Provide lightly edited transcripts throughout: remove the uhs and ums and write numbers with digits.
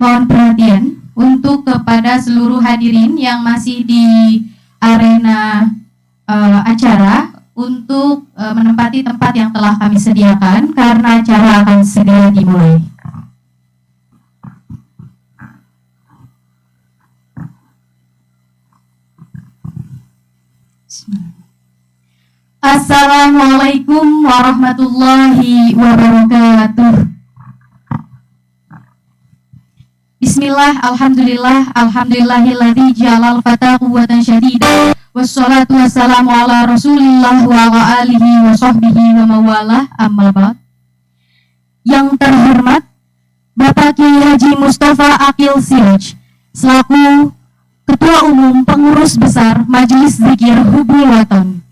mohon perhatian untuk kepada seluruh hadirin yang masih di arena acara untuk menempati tempat yang telah kami sediakan karena acara akan segera dimulai. Assalamualaikum warahmatullahi wabarakatuh. Bismillah, alhamdulillah, alhamdulillahilladzi ja'alal fata quwwatan syadidah. Wassalatu wassalamu ala rasulillah wa ala alihi wa sahbihi wa mawalah, amma ba'd. Yang terhormat Bapak Kiai Haji Mustafa Aqil Siraj selaku Ketua Umum Pengurus Besar Majelis Zikir Hubul Waton.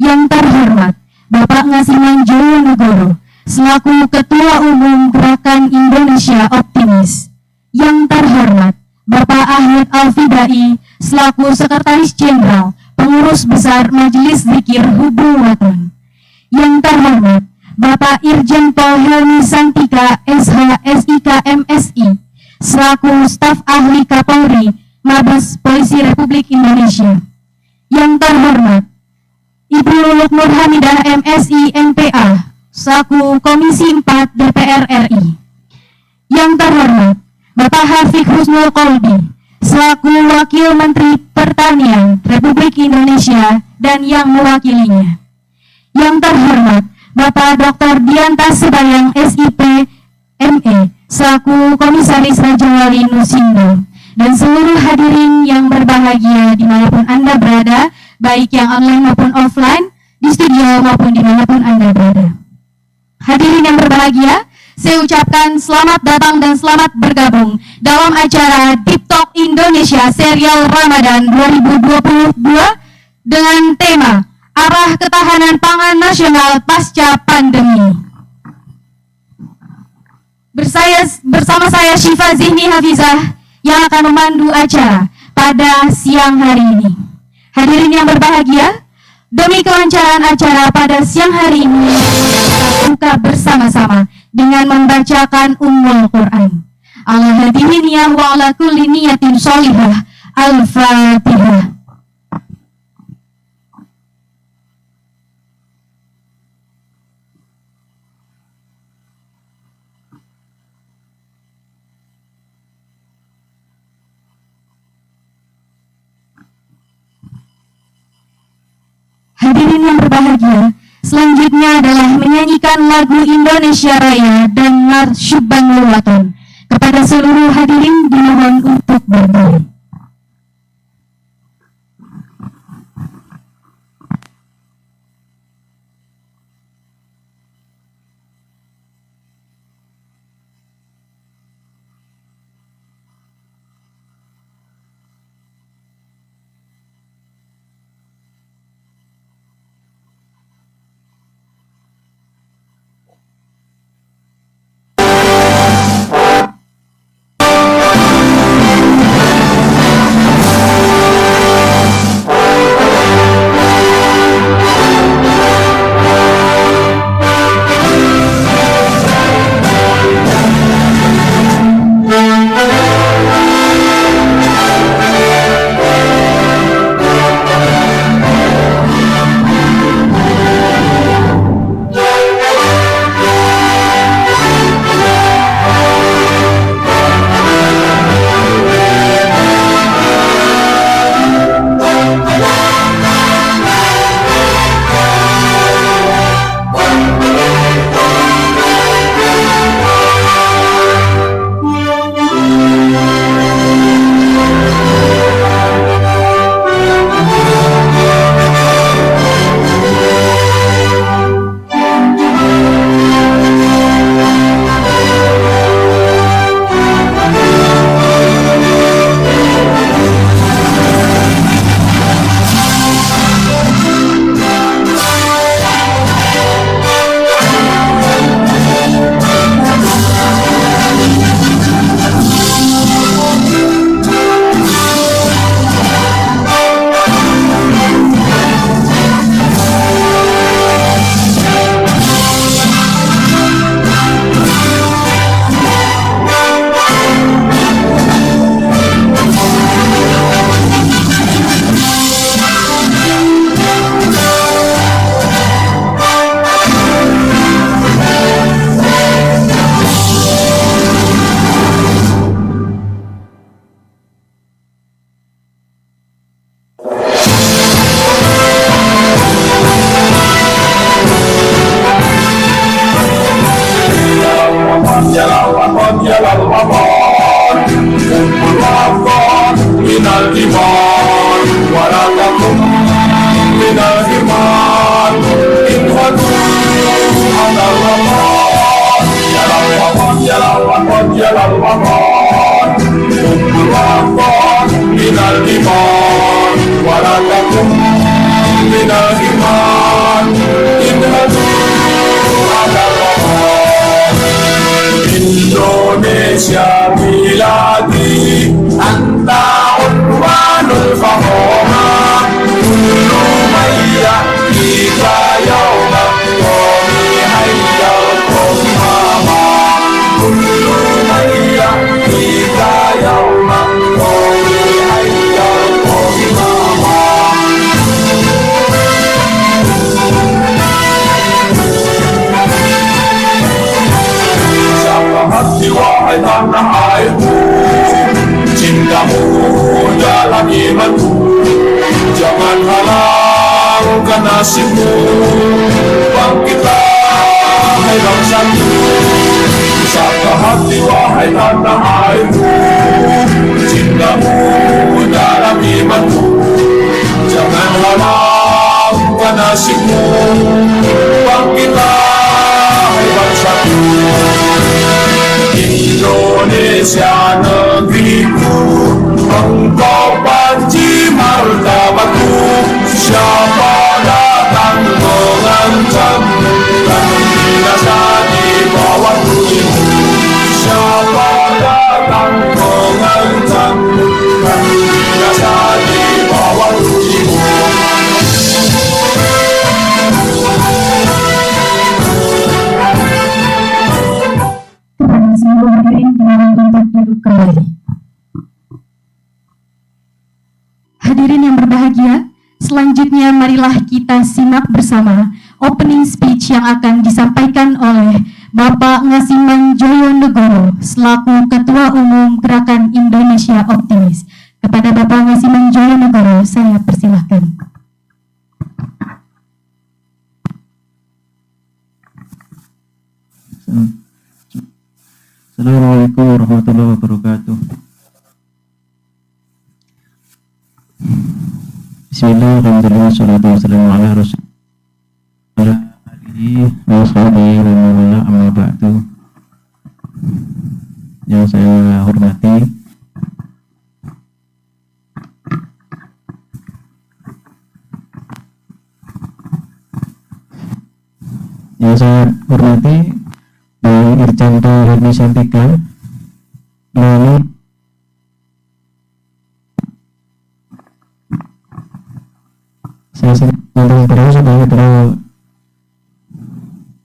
Yang terhormat Bapak Ngasiman Joyonegoro selaku Ketua Umum Gerakan Indonesia Optimis. Yang terhormat Bapak Ahmad Al-Fidai selaku Sekretaris Jenderal Pengurus Besar Majelis Zikir Hubul Waton. Yang terhormat Bapak Irjen Pol Helmi Santika SH SIK MSI selaku Staf Ahli Kapolri Mabes Polisi Republik Indonesia. Yang terhormat Ibu Luluk Nur Hamidah MSI MPA selaku Komisi 4 DPR RI. Yang terhormat Bapak Hafiq Husnul Qalbi selaku Wakil Menteri Pertanian Republik Indonesia dan yang mewakilinya. Yang terhormat Bapak Dr. Dianta Sebayang SIP ME selaku Komisaris Raja Wali Nusindo, dan seluruh hadirin yang berbahagia dimanapun Anda berada, baik yang online maupun offline, di studio maupun dimanapun Anda berada. Hadirin yang berbahagia, saya ucapkan selamat datang dan selamat bergabung dalam acara Deep Talk Indonesia Serial Ramadan 2022 dengan tema Arah Ketahanan Pangan Nasional Pasca Pandemi. Bersama saya Syifa Zihni Hafizah yang akan memandu acara pada siang hari ini. Hadirin yang berbahagia, demi kelancaran acara pada siang hari ini, kita buka bersama-sama dengan membacakan Ummul Quran. Ala hadihi niyah wa ala kulli niyatin sholihah. Al-Fatihah. Hadirin yang berbahagia, selanjutnya adalah menyanyikan lagu Indonesia Raya dan Marsyub Bangul Waton. Kepada seluruh hadirin dimohon untuk berdiri. الإيمان ولا تكن من الإيمان انهضوا على الوطن يا الوطن يا الوطن يا الوطن حب الوطن من الإيمان ولا تكن من الإيمان انهضوا على الوطن Indonesia بلادي أنت عنوان الفخامة كل من يأتيك يوما قومي هيا القمامة كل من يأتيك يوما قومي هيا القمامة Siapa hati wahai tanah airku cintamu dalam imanku jangan halangkan nasibmu bangkitlah hai bangsaku siapa hati wahai tanah airku cintamu dalam imanku jangan halangkan nasibmu bangkitlah hai bangsaku Indonesia negeriku engkau panci martabatku siapa datang mengancam dan binasa di bawah tubuhmu siapa datang mengancam dan binasa di bawah tubuhmu Seluruh hadirin dimohon untuk duduk kembali. Hadirin yang berbahagia, selanjutnya marilah kita simak bersama opening speech yang akan disampaikan oleh Bapak Ngasiman Joyonegoro selaku Ketua Umum Gerakan Indonesia Optimis. Kepada Bapak Ngasiman Joyonegoro, saya persilahkan. Assalamualaikum warahmatullahi wabarakatuh. Bismillahirrahmanirrahim. Wassalatu wassalamu ala rasulillah alihi wa sahbihi wa man wala amma ba'du. Yang saya hormati Bang Ircanto Hermi Santika melalui saya sering terus sebagai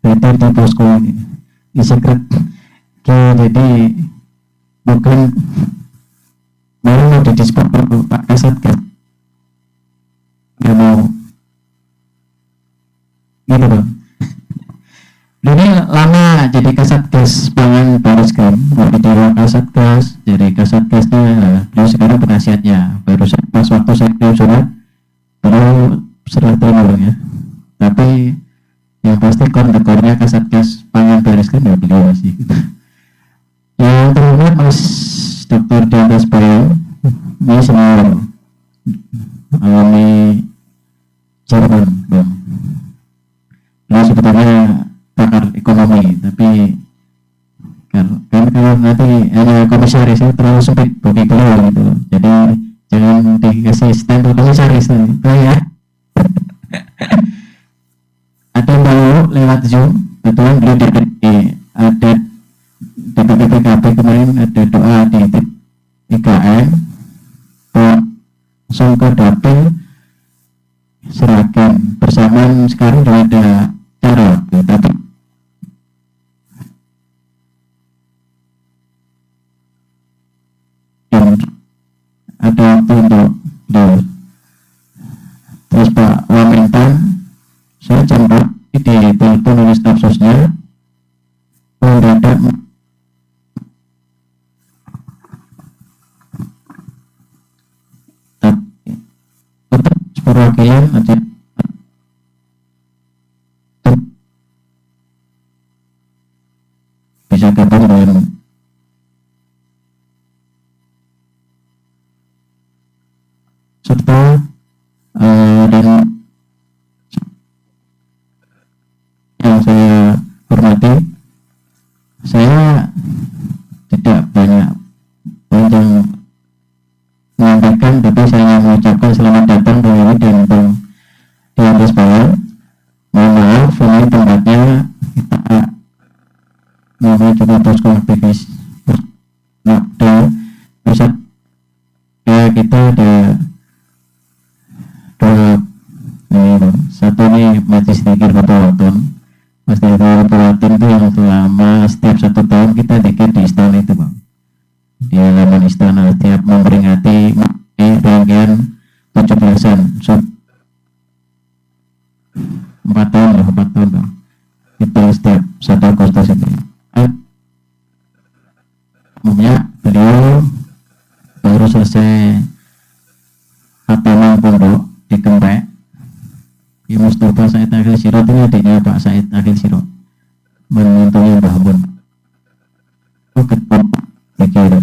hadir di posko ini di secret jadi bukan baru mau didiskon Pak Kasat kan nggak mau gitu Bang. Ini lama jadi Kasatgas Pangan Barisgram, dari Kasatgas, jadi Kasatgasnya, beliau sekarang penasihatnya. Baru pas waktu saya kirim surat, beliau serah terima ya. Tapi yang pasti kondekornya Kasatgas Pangan Barisgram ya beliau masih. Yang terhormat Mas Dr. Di Atas Bayang, ini senior alumni Jerman, Bang. Beliau sebetulnya pakar ekonomi, tapi kan kalau nanti hanya komisaris itu terlalu sempit bagi beliau gitu, jadi jangan dikasih stempel komisaris itu ya. Ada Mbak lewat Zoom, kebetulan beliau ada di BPKB kemarin ada doa di IKN, langsung ke dapil seragam bersamaan sekarang sudah ada cara tapi ada waktu untuk terus Pak Wamentan saya jemput di telepon oleh staf sosnya mendadak untuk perwakilan aja bisa gabung dengan serta dan yang saya hormati, saya tidak banyak panjang menyampaikan, tapi saya mengucapkan selamat datang Bang Yoni dan Bang di atas bawah. Mohon maaf, ini tempatnya kita namanya juga posko aktivis. Nah, pusat ya kita ada dua ini, satu ini Majelis Zikir Fatwaton. Majelis Zikir Fatwaton itu yang selama setiap 1 tahun kita zikir di istana itu, Bang. Di halaman istana setiap memperingati rangkaian 17-an 4 tahun Bang. Itu setiap 1 Agustus itu. Umumnya beliau baru selesai khataman pondok di Kempek. Ya Mustafa Said Akhil Sirot ini adiknya Pak Said Akhil Sirot, menentunya Mbah Mun. Itu ketua pikir.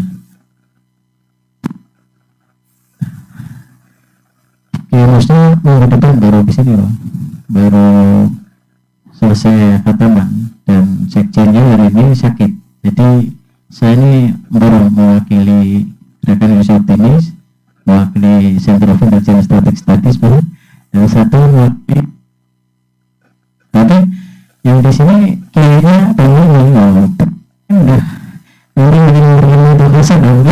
Ya maksudnya minggu depan baru di sini loh, baru selesai khataman dan sekjennya hari ini sakit. Jadi saya ini baru mewakili Gerakan Indonesia Optimis, mewakili Center of Intelligence Studies, dan satu mewakili. Tapi yang di sini kayaknya udah orang biasa dong,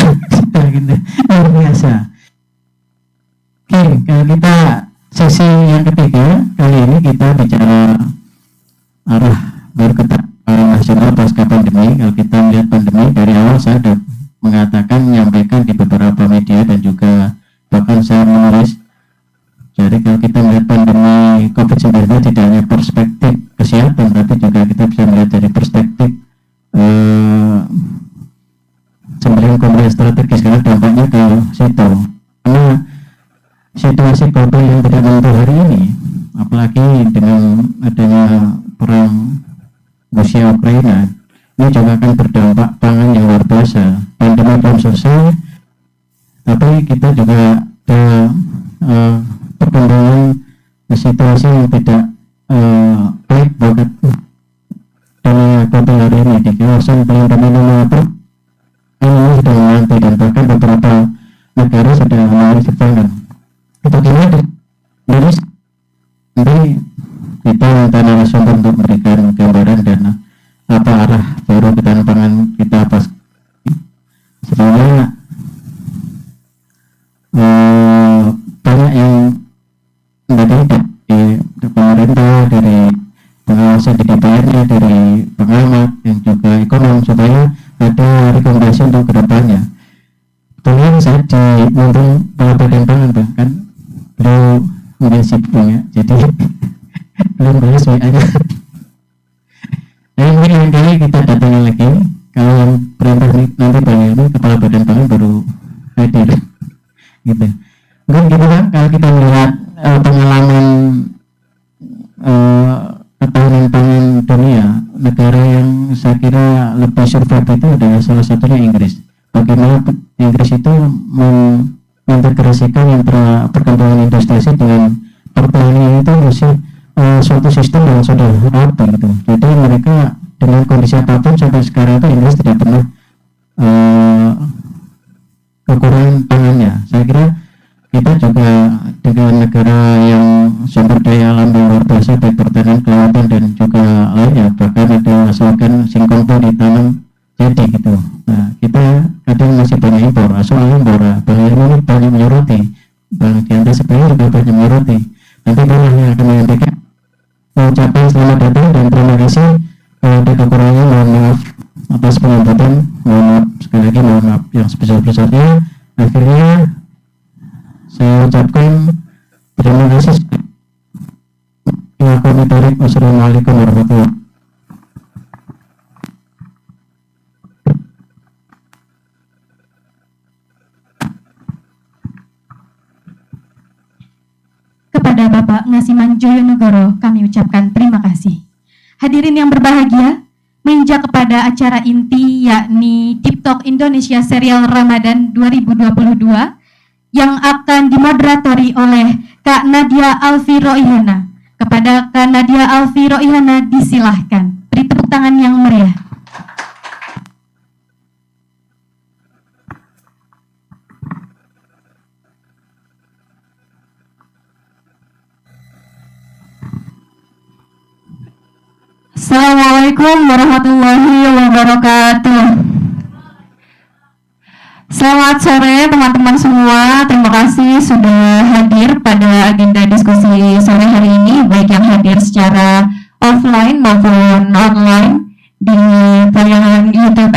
gitu, luar biasa. Oke, kalau kita sesi yang ketiga kali ini kita bicara arah bergerak nasional pasca pandemi. Kalau kita melihat pandemi dari awal, saya sudah mengatakan, menyampaikan di beberapa media dan juga bahkan saya menulis. Jadi kalau kita melihat pandemi COVID-19 tidak hanya perspektif kesehatan, tapi juga kita bisa melihat dari perspektif sembilan komponen strategis, karena dampaknya ke situ. Karena situasi global yang tidak menentu hari ini, apalagi dengan adanya perang Rusia Ukraina, ini juga akan berdampak pangan yang luar biasa. Pandemi belum selesai, tapi kita juga ada perkembangan situasi yang tidak baik buat dunia global hari ini. Di kawasan pelindung Minamata ini sudah menanti, dan bahkan beberapa negara sudah mulai terbangun. Bagaimana dari nanti kita minta narasumber untuk memberikan gambaran dan apa arah baru ketahanan pangan kita pas sebenarnya banyak yang dari pemerintah, dari pengawasan di DPR-nya, dari pengamat yang juga ekonom, supaya ada rekomendasi untuk kedepannya. Kemudian saya diundang Kepala Badan Pangan, bahkan beliau mungkin sibuk ya, jadi belum bahas WA-nya. Nah, mungkin lain kali kita datangin lagi. Kalau yang perintah nanti banyak itu Kepala Badan Pangan baru hadir, gitu. Mungkin gitu kan, kalau kita melihat pengalaman ketahanan pangan dunia, negara yang saya kira lebih survive itu adalah salah satunya Inggris. Bagaimana Inggris itu mengintegrasikan antara perkembangan industri dengan pertanian itu masih suatu sistem yang sudah rapi gitu. Jadi mereka dengan kondisi apapun sampai sekarang itu Inggris tidak pernah kekurangan pangannya. Saya kira kita juga dengan negara yang sumber daya alam yang luar biasa, baik pertanian, kelautan dan juga lainnya, bahkan ada asalkan singkong itu ditanam jadi gitu. Nah, kita kadang masih banyak impor, soal impor, bahaya ini banyak menyoroti, Bang Kianta sebenarnya juga banyak menyoroti. Nanti banyak yang akan menyampaikan. Mengucapkan selamat datang dan terima kasih. Kalau ada kekurangan, mohon maaf atas pengampunan, mohon maaf sekali lagi, mohon maaf yang sebesar-besarnya. Akhirnya saya ucapkan terima kasih. Wassalamualaikum warahmatullahi wabarakatuh. Kepada Bapak Ngasiman Joyonegoro kami ucapkan terima kasih. Hadirin yang berbahagia, menginjak kepada acara inti yakni TikTok Indonesia Serial Ramadan 2022 yang akan dimoderatori oleh Kak Nadia Alfi Roihana. Kepada Kak Nadia Alfi Roihana disilahkan. Beri tepuk tangan yang meriah. Assalamualaikum warahmatullahi wabarakatuh. Selamat sore teman-teman semua. Terima kasih sudah hadir pada agenda diskusi sore hari ini, baik yang hadir secara offline maupun online di tayangan YouTube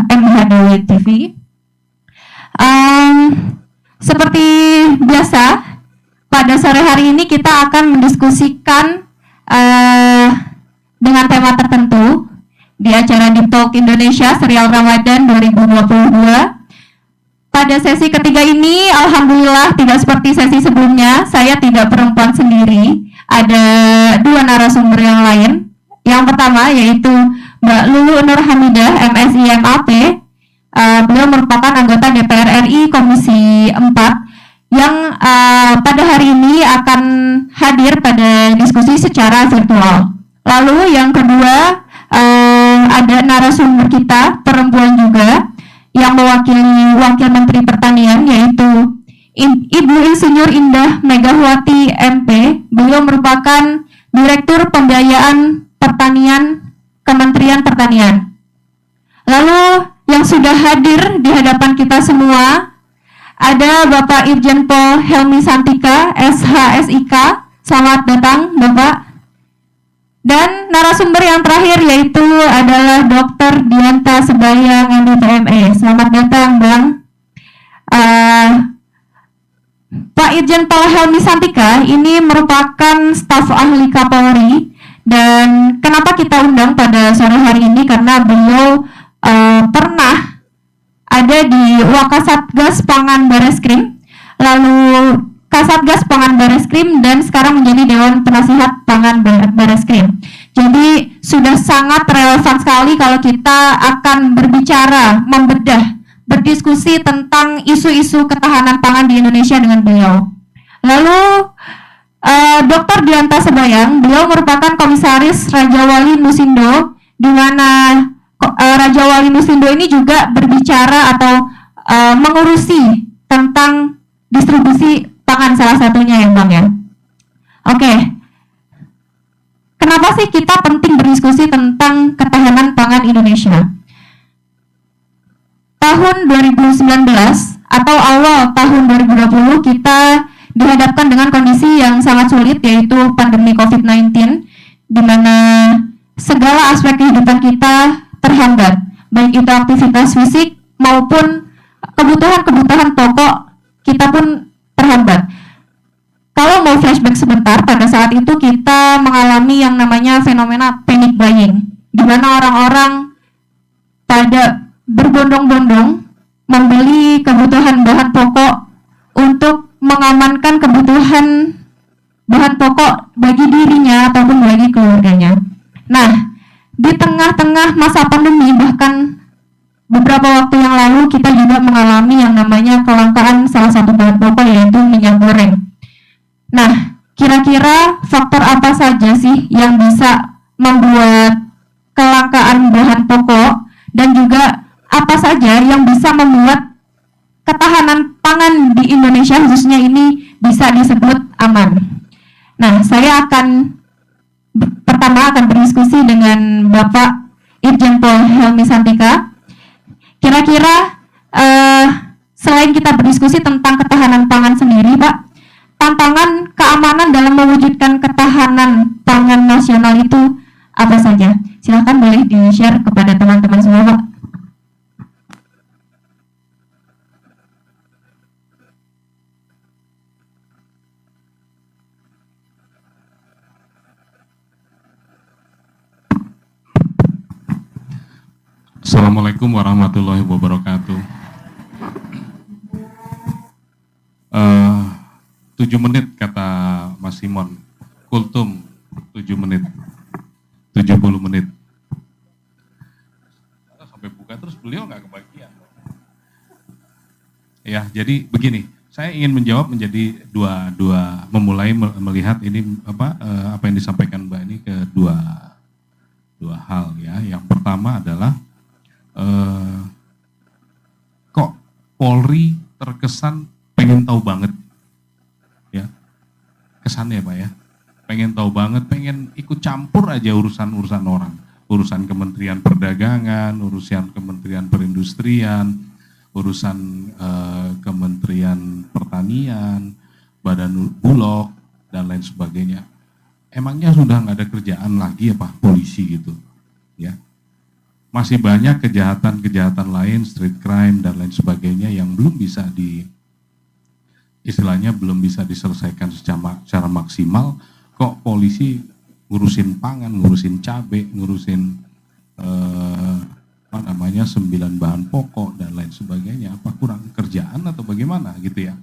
MHDW TV. Seperti biasa, pada sore hari ini kita akan mendiskusikan dengan tema tertentu di acara Deep Talk Indonesia Serial Ramadan 2022. Pada sesi ketiga ini, alhamdulillah tidak seperti sesi sebelumnya, saya tidak perempuan sendiri, ada dua narasumber yang lain. Yang pertama yaitu Mbak Lulu Nur Hamidah, MSI MAP. Beliau merupakan anggota DPR RI Komisi 4 yang pada hari ini akan hadir pada diskusi secara virtual. Lalu yang kedua ada narasumber kita perempuan juga yang mewakili Wakil Menteri Pertanian yaitu Ibu Insinyur Indah Megawati MP. Beliau merupakan Direktur Pembiayaan Pertanian Kementerian Pertanian. Lalu yang sudah hadir di hadapan kita semua ada Bapak Irjen Pol Helmi Santika, SHSIK. Selamat datang Bapak. Dan narasumber yang terakhir yaitu adalah Dr. Dianta Sebayang MDPME. Selamat datang Bang. Pak Irjen Pol Helmi Santika ini merupakan staf ahli Kapolri, dan kenapa kita undang pada sore hari ini karena beliau pernah ada di Wakasatgas Pangan Bareskrim, lalu Kasatgas Pangan Bareskrim, dan sekarang menjadi Dewan Penasihat Pangan Bareskrim. Jadi sudah sangat relevan sekali kalau kita akan berbicara, membedah, berdiskusi tentang isu-isu ketahanan pangan di Indonesia dengan beliau. Lalu Dr. Dianta Sebayang, beliau merupakan Komisaris Raja Wali Nusindo, di mana Raja Wali Nusindo ini juga berbicara atau mengurusi tentang distribusi pangan salah satunya ya Bang ya. Oke. Kenapa sih kita penting berdiskusi tentang ketahanan pangan Indonesia? Tahun 2019 atau awal tahun 2020 kita dihadapkan dengan kondisi yang sangat sulit, yaitu pandemi COVID-19, di mana segala aspek kehidupan kita terhambat, baik itu aktivitas fisik maupun kebutuhan-kebutuhan pokok kita pun terhambat. Kalau mau flashback sebentar, pada saat itu kita mengalami yang namanya fenomena panic buying, di mana orang-orang pada berbondong-bondong membeli kebutuhan bahan pokok untuk mengamankan kebutuhan bahan pokok bagi dirinya ataupun bagi keluarganya. Nah, di tengah-tengah masa pandemi, bahkan beberapa waktu yang lalu kita juga mengalami yang namanya kelangkaan salah satu bahan pokok yaitu minyak goreng. Nah, kira-kira faktor apa saja sih yang bisa membuat kelangkaan bahan pokok, dan juga apa saja yang bisa membuat ketahanan pangan di Indonesia khususnya ini bisa disebut aman. Nah, saya pertama akan berdiskusi dengan Bapak Irjen Pol Helmi Santika. Kira-kira selain kita berdiskusi tentang ketahanan pangan sendiri, Pak, tantangan keamanan dalam mewujudkan ketahanan pangan nasional itu apa saja? Silakan boleh di-share kepada teman-teman semua, Pak. Assalamualaikum warahmatullahi wabarakatuh. 7 menit kata Mas Simon, kultum 7 menit, 70 menit. Sampai buka terus beliau nggak kebagian. Ya, jadi begini, saya ingin menjawab menjadi dua memulai melihat ini apa yang disampaikan Mbak ini ke dua hal ya. Yang pertama adalah kok Polri terkesan pengen tahu banget ya, kesannya Pak ya, pengen tahu banget, pengen ikut campur aja urusan orang, urusan Kementerian Perdagangan, urusan Kementerian Perindustrian, urusan Kementerian Pertanian, Badan Bulog dan lain sebagainya. Emangnya sudah nggak ada kerjaan lagi apa polisi gitu ya? Masih banyak kejahatan lain, street crime dan lain sebagainya yang belum bisa istilahnya belum bisa diselesaikan secara maksimal. Kok polisi ngurusin pangan, ngurusin cabai, ngurusin 9 bahan pokok dan lain sebagainya, apa kurang kerjaan atau bagaimana gitu ya.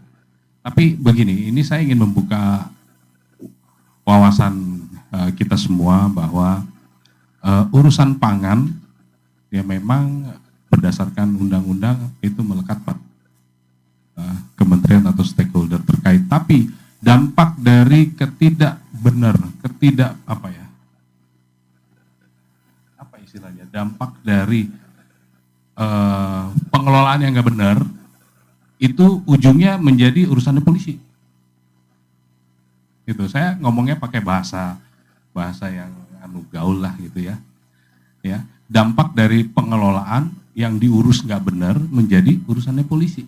Tapi begini, ini saya ingin membuka wawasan kita semua bahwa urusan pangan ya memang berdasarkan undang-undang itu melekat pada kementerian atau stakeholder terkait. Tapi dampak dari dampak dari pengelolaan yang nggak benar itu ujungnya menjadi urusannya polisi. Gitu. Saya ngomongnya pakai bahasa yang gaul lah gitu ya. Ya, dampak dari pengelolaan yang diurus nggak benar menjadi urusannya polisi.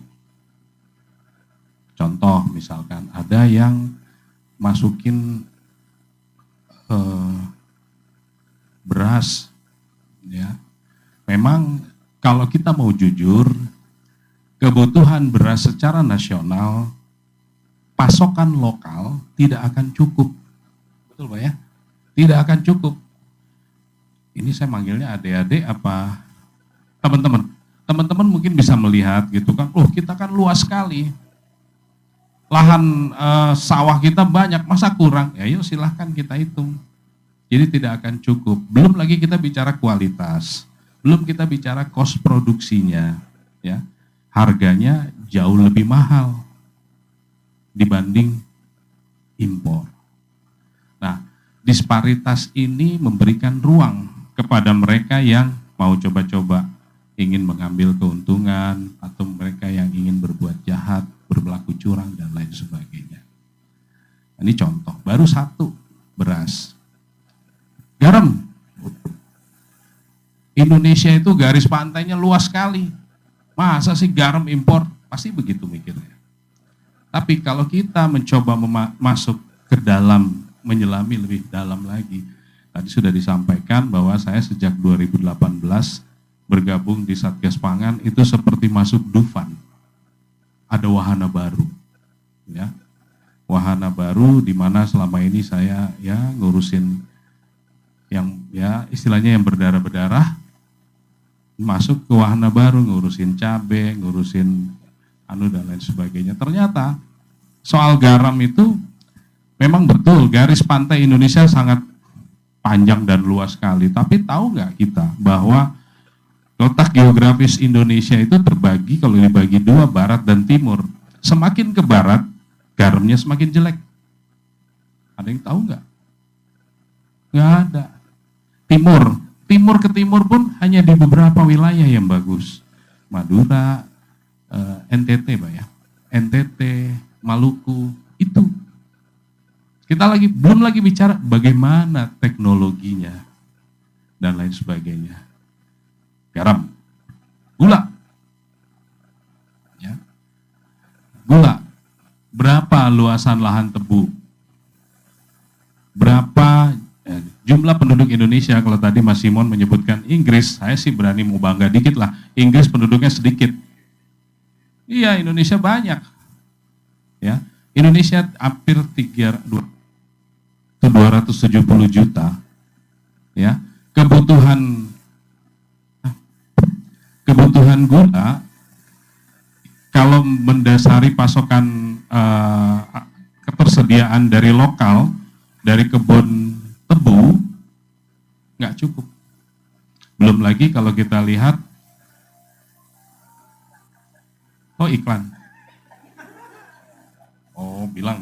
Contoh misalkan ada yang masukin beras, ya. Memang kalau kita mau jujur, kebutuhan beras secara nasional, pasokan lokal tidak akan cukup. Betul Pak ya? Tidak akan cukup. Ini saya manggilnya adik-adik apa teman-teman? Teman-teman mungkin bisa melihat gitu kan, kita kan luas sekali. Lahan sawah kita banyak, masa kurang? Ya yuk silahkan kita hitung. Jadi tidak akan cukup. Belum lagi kita bicara kualitas, belum kita bicara kos produksinya, ya. Harganya jauh lebih mahal dibanding impor. Nah, disparitas ini memberikan ruang kepada mereka yang mau coba-coba ingin mengambil keuntungan atau mereka yang ingin berbuat jahat, berlaku curang dan lain sebagainya. Ini contoh, baru satu, beras. Garam. Indonesia itu garis pantainya luas sekali. Masa sih garam impor? Pasti begitu mikirnya. Tapi kalau kita mencoba masuk ke dalam, menyelami lebih dalam lagi, tadi sudah disampaikan bahwa saya sejak 2018 bergabung di Satgas Pangan itu seperti masuk Dufan. Ada wahana baru, ya, wahana baru di mana selama ini saya ya ngurusin yang ya istilahnya yang berdarah-berdarah, masuk ke wahana baru, ngurusin cabai, ngurusin dan lain sebagainya. Ternyata soal garam itu memang betul garis pantai Indonesia sangat panjang dan luas sekali. Tapi tahu nggak kita bahwa letak geografis Indonesia itu terbagi, kalau dibagi dua, barat dan timur. Semakin ke barat, garamnya semakin jelek. Ada yang tahu nggak? Nggak ada. Timur ke timur pun hanya di beberapa wilayah yang bagus. Madura, NTT Pak ya, NTT, Maluku, itu. Kita belum lagi bicara bagaimana teknologinya dan lain sebagainya. Garam, gula, ya, gula. Berapa luasan lahan tebu? Berapa jumlah penduduk Indonesia? Kalau tadi Mas Simon menyebutkan Inggris, saya sih berani mau bangga dikit lah. Inggris penduduknya sedikit. Iya, Indonesia banyak. Ya, Indonesia hampir 270 juta. Ya, kebutuhan gula kalau mendasari pasokan ketersediaan dari lokal, dari kebun tebu, nggak cukup. Belum lagi kalau kita lihat, iklan. mau bilang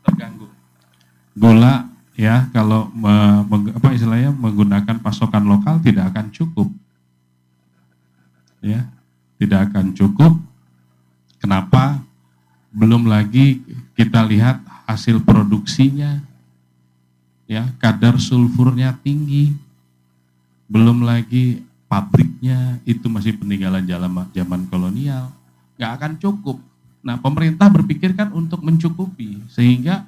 terganggu. Gula ya kalau apa istilahnya menggunakan pasokan lokal tidak akan cukup. Ya, tidak akan cukup. Kenapa? Belum lagi kita lihat hasil produksinya, ya kadar sulfurnya tinggi. Belum lagi pabriknya itu masih peninggalan zaman kolonial, nggak akan cukup. Nah, pemerintah berpikir kan untuk mencukupi, sehingga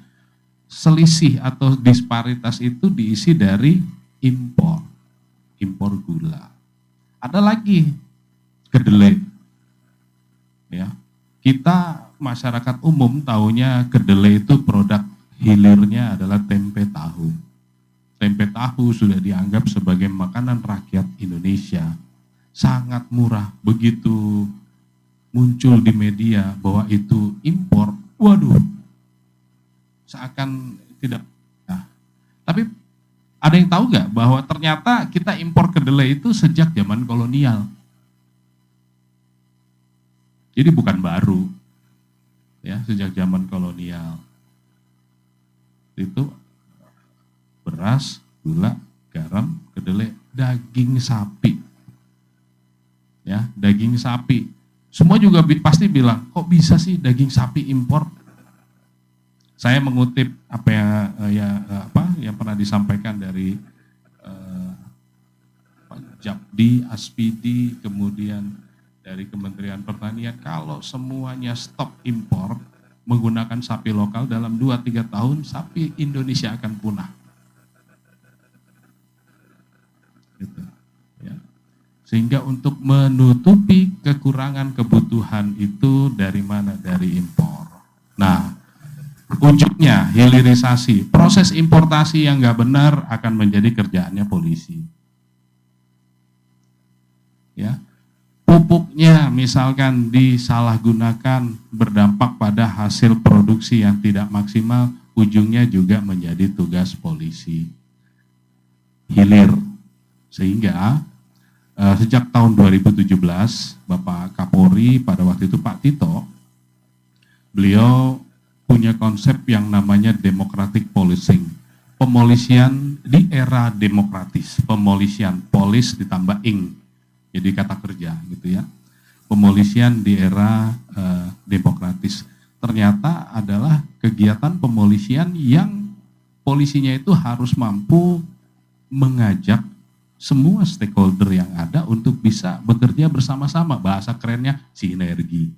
selisih atau disparitas itu diisi dari impor gula. Ada lagi kedelai, ya kita masyarakat umum taunya kedelai itu produk hilirnya adalah tempe tahu. Tempe tahu sudah dianggap sebagai makanan rakyat Indonesia, sangat murah. Begitu muncul di media bahwa itu impor, waduh, seakan tidak. Nah, tapi ada yang tahu nggak bahwa ternyata kita impor kedelai itu sejak zaman kolonial. Jadi bukan baru, ya sejak zaman kolonial. Itu beras, gula, garam, kedelai, daging sapi. Ya, daging sapi. Semua juga pasti bilang, kok bisa sih daging sapi impor? Saya mengutip apa yang pernah disampaikan dari Japdi, Aspidi, kemudian dari Kementerian Pertanian, kalau semuanya stop impor menggunakan sapi lokal dalam 2-3 tahun sapi Indonesia akan punah. Gitu, ya. Sehingga untuk menutupi kekurangan kebutuhan itu dari mana? Dari impor. Nah, ujungnya hilirisasi, proses importasi yang nggak benar akan menjadi kerjaannya polisi. Ya. Pupuknya misalkan disalahgunakan berdampak pada hasil produksi yang tidak maksimal, ujungnya juga menjadi tugas polisi. Hilir. Sehingga sejak tahun 2017 Bapak Kapolri pada waktu itu Pak Tito, beliau punya konsep yang namanya democratic policing. Pemolisian di era demokratis, pemolisian, polis ditambah ing. Jadi kata kerja gitu ya. Pemolisian di era demokratis. Ternyata adalah kegiatan pemolisian yang polisinya itu harus mampu mengajak semua stakeholder yang ada untuk bisa bekerja bersama-sama. Bahasa kerennya sinergi.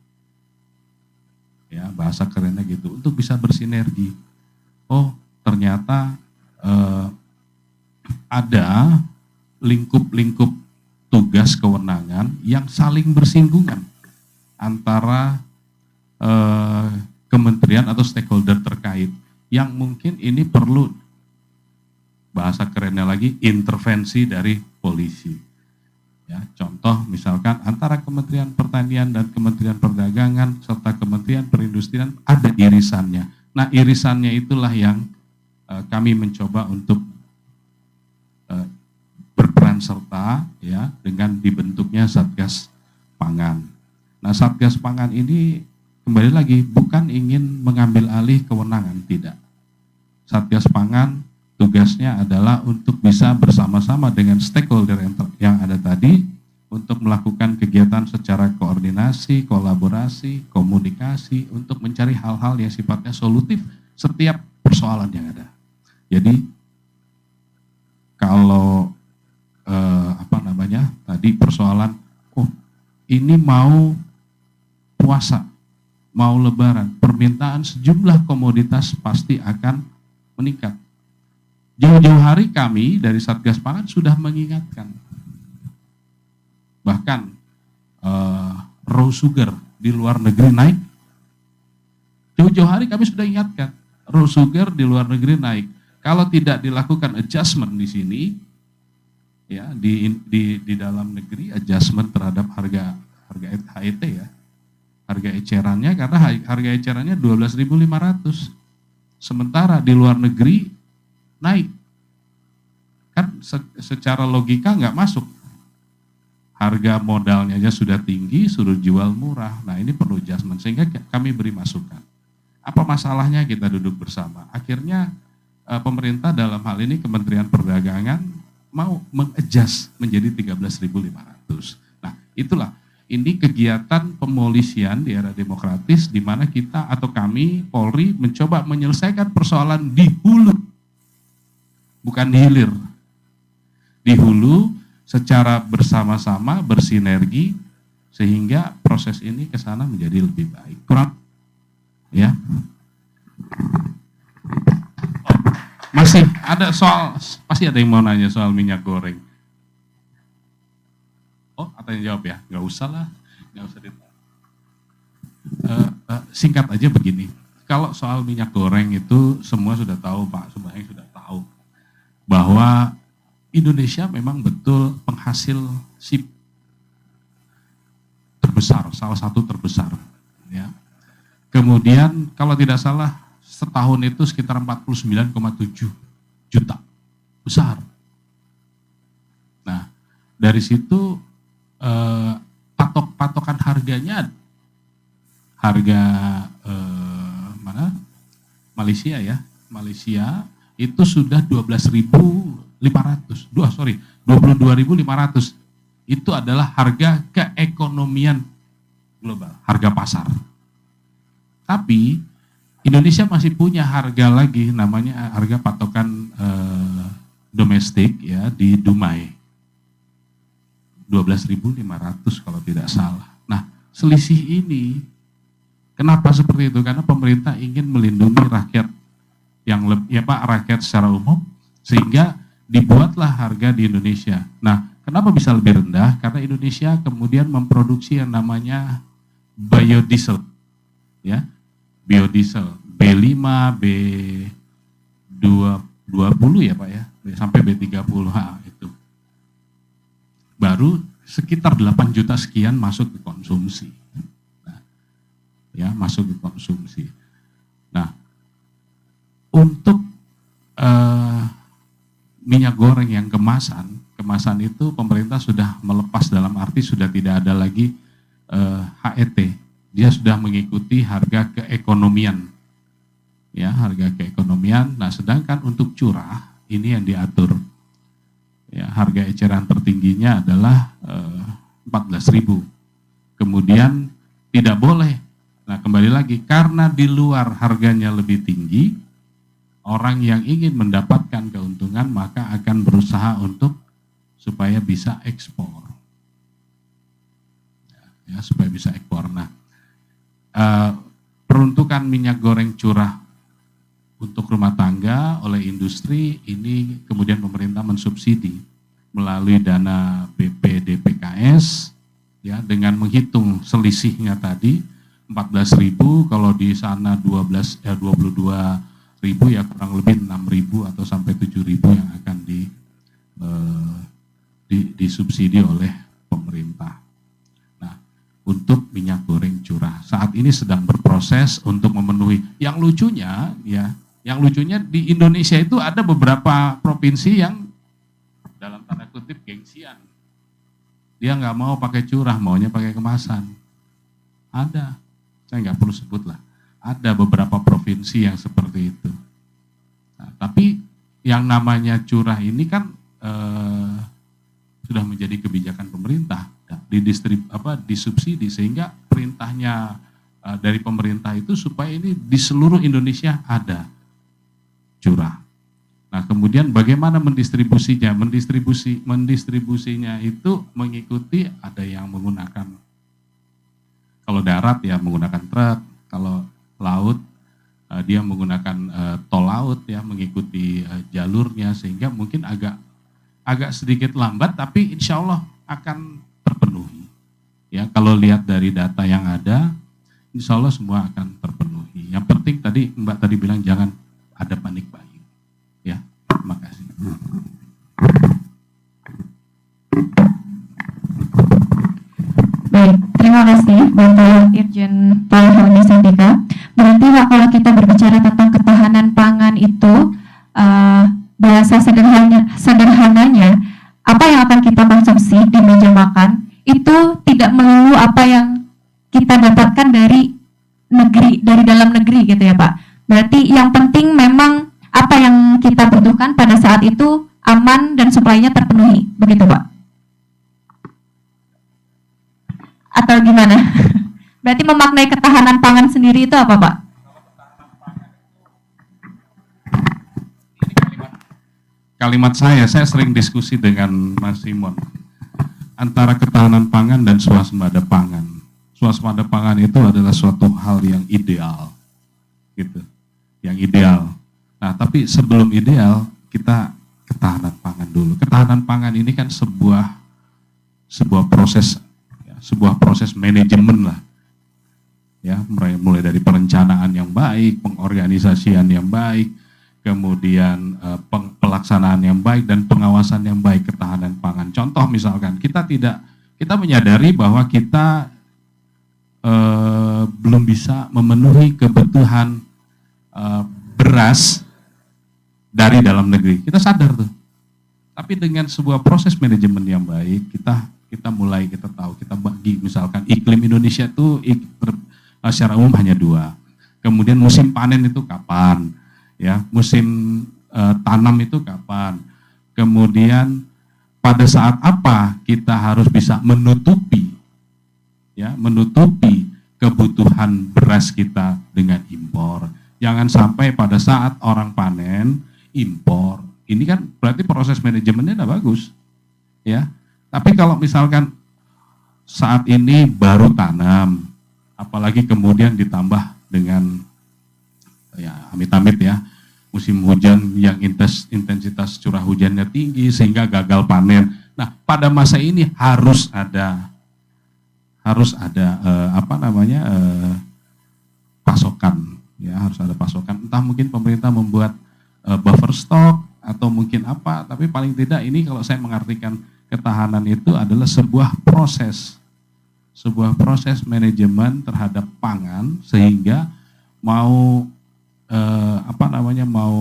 Ya, bahasa kerennya gitu. Untuk bisa bersinergi. Oh, ternyata ada lingkup-lingkup tugas kewenangan yang saling bersinggungan antara kementerian atau stakeholder terkait yang mungkin ini perlu bahasa kerennya lagi intervensi dari polisi. Ya, contoh misalkan antara Kementerian Pertanian dan Kementerian Perdagangan serta Kementerian Perindustrian ada irisannya. Nah, irisannya itulah yang kami mencoba untuk berperan serta ya dengan dibentuknya Satgas Pangan. Nah, Satgas Pangan ini kembali lagi bukan ingin mengambil alih kewenangan, tidak. Satgas Pangan tugasnya adalah untuk bisa bersama-sama dengan stakeholder yang ada tadi untuk melakukan kegiatan secara koordinasi, kolaborasi, komunikasi untuk mencari hal-hal yang sifatnya solutif setiap persoalan yang ada. Jadi kalau tadi persoalan, oh ini mau puasa, mau lebaran, permintaan sejumlah komoditas pasti akan meningkat. Jauh-jauh hari kami dari Satgas Pangan sudah mengingatkan. Bahkan raw sugar di luar negeri naik. Jauh-jauh hari kami sudah ingatkan, raw sugar di luar negeri naik. Kalau tidak dilakukan adjustment di sini, ya di dalam negeri adjustment terhadap harga HET ya, harga ecerannya, karena harga ecerannya 12.500, sementara di luar negeri naik, kan secara logika nggak masuk. harga modalnya aja sudah tinggi, suruh jual murah. Nah ini perlu adjustment, sehingga kami beri masukan. Apa masalahnya kita duduk bersama? Akhirnya pemerintah dalam hal ini Kementerian Perdagangan mau mengadjust menjadi 13.500. Nah itulah, ini kegiatan pemolisian di era demokratis di mana kita atau kami, Polri, mencoba menyelesaikan persoalan di hulu, bukan di hilir. Di hulu, secara bersama-sama, bersinergi, sehingga proses ini ke sana menjadi lebih baik. Kurang, ya. Masih ada soal, pasti ada yang mau nanya soal minyak goreng. Oh, ada yang jawab ya? Nggak usah lah, nggak usah ditanya. Singkat aja begini, kalau soal minyak goreng itu semua sudah tahu, Pak Subayang sudah tahu, bahwa Indonesia memang betul penghasil sip terbesar, salah satu terbesar. Ya. Kemudian kalau tidak salah setahun itu sekitar 49,7 juta, besar. Nah dari situ patokan harganya, harga mana? Malaysia ya, Malaysia itu sudah 22.500. Itu adalah harga keekonomian global, harga pasar. Tapi Indonesia masih punya harga lagi, namanya harga patokan domestik ya di Dumai. 12.500 kalau tidak salah. Nah, selisih ini kenapa seperti itu? Karena pemerintah ingin melindungi rakyat yang rakyat secara umum, sehingga dibuatlah harga di Indonesia. Nah, kenapa bisa lebih rendah? Karena Indonesia kemudian memproduksi yang namanya biodiesel, ya, biodiesel B5, B20 ya Pak ya, sampai B30 itu. Baru sekitar 8 juta sekian masuk ke konsumsi. Nah, ya, masuk ke konsumsi. Nah, untuk minyak goreng yang kemasan itu pemerintah sudah melepas, dalam arti sudah tidak ada lagi HET. Dia sudah mengikuti harga keekonomian. Ya, harga keekonomian. Nah, sedangkan untuk curah ini yang diatur. Ya, harga eceran tertingginya adalah 14.000. Kemudian tidak boleh. Nah, kembali lagi, karena di luar harganya lebih tinggi, orang yang ingin mendapatkan keuntungan maka akan berusaha untuk supaya bisa ekspor. Ya, supaya bisa ekspor. Nah, peruntukan minyak goreng curah untuk rumah tangga oleh industri ini kemudian pemerintah mensubsidi melalui dana BPDPKS ya, dengan menghitung selisihnya tadi 14.000, kalau di sana 22.000 ya kurang lebih 6.000 atau sampai 7.000 yang akan disubsidi oleh pemerintah. Nah, untuk minyak goreng curah saat ini sedang berproses untuk memenuhi. Yang lucunya di Indonesia itu ada beberapa provinsi yang dalam tanda kutip gengsian. Dia nggak mau pakai curah, maunya pakai kemasan. Ada, saya nggak perlu sebut lah. Ada beberapa provinsi yang seperti itu. Nah, tapi yang namanya curah ini kan sudah menjadi kebijakan pemerintah, disubsidi, sehingga perintahnya dari pemerintah itu supaya ini di seluruh Indonesia ada curah. Nah, kemudian bagaimana mendistribusinya? Mendistribusinya itu mengikuti, ada yang menggunakan, kalau darat ya menggunakan truk, kalau laut dia menggunakan tol laut ya, mengikuti jalurnya, sehingga mungkin agak sedikit lambat, tapi insya Allah akan terpenuhi. Ya, kalau lihat dari data yang ada, insya Allah semua akan terpenuhi. Yang penting tadi Mbak tadi bilang jangan ada panik buying. Ya, terima kasih. Baik, terima kasih Bapak Irjen Paul Helmi Sandika. Berarti Pak, kalau kita berbicara tentang ketahanan pangan itu, bahasa sederhananya, apa yang akan kita konsumsi di meja makan kita dapatkan dari dalam negeri gitu ya Pak. Berarti yang penting memang apa yang kita butuhkan pada saat itu aman dan suplainya terpenuhi, begitu Pak? Atau gimana? Berarti memaknai ketahanan pangan sendiri itu apa Pak? Kalimat saya sering diskusi dengan Mas Simon antara ketahanan pangan dan swasembada pangan. Swasembada pangan itu adalah suatu hal yang ideal, gitu, yang ideal. Nah, tapi sebelum ideal kita ketahanan pangan dulu. Ketahanan pangan ini kan sebuah proses, ya, sebuah proses manajemen lah, ya, mulai dari perencanaan yang baik, pengorganisasian yang baik, kemudian pelaksanaan yang baik dan pengawasan yang baik ketahanan pangan. Contoh misalkan kita menyadari bahwa kita belum bisa memenuhi kebutuhan beras dari dalam negeri. Kita sadar tuh. Tapi dengan sebuah proses manajemen yang baik, kita tahu, kita bagi misalkan iklim Indonesia itu secara umum hanya 2. Kemudian musim panen itu kapan? Ya, musim tanam itu kapan, kemudian pada saat apa kita harus bisa menutupi kebutuhan beras kita dengan impor. Jangan sampai pada saat orang panen impor. Ini kan berarti proses manajemennya udah bagus, ya. Tapi kalau misalkan saat ini baru tanam, apalagi kemudian ditambah dengan ya amit-amit ya, musim hujan yang intensitas curah hujannya tinggi sehingga gagal panen. Nah, pada masa ini harus ada pasokan, ya, harus ada pasokan. Entah mungkin pemerintah membuat buffer stock atau mungkin apa, tapi paling tidak ini kalau saya mengartikan ketahanan itu adalah sebuah proses manajemen terhadap pangan sehingga mau mau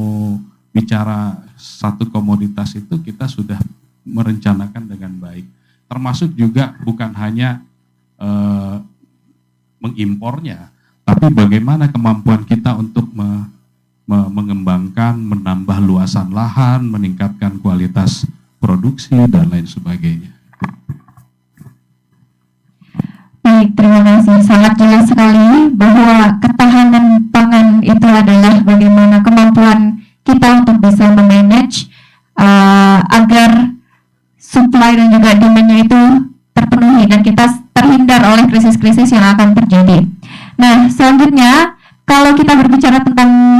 bicara satu komoditas itu kita sudah merencanakan dengan baik. Termasuk juga bukan hanya mengimpornya, tapi bagaimana kemampuan kita untuk mengembangkan, menambah luasan lahan, meningkatkan kualitas produksi, dan lain sebagainya. Baik, terima kasih. Sangat jelas sekali bahwa ketahanan pangan itu adalah bagaimana kemampuan kita untuk bisa memanage agar supply dan juga demand-nya itu terpenuhi dan kita terhindar oleh krisis-krisis yang akan terjadi. Nah, selanjutnya kalau kita berbicara tentang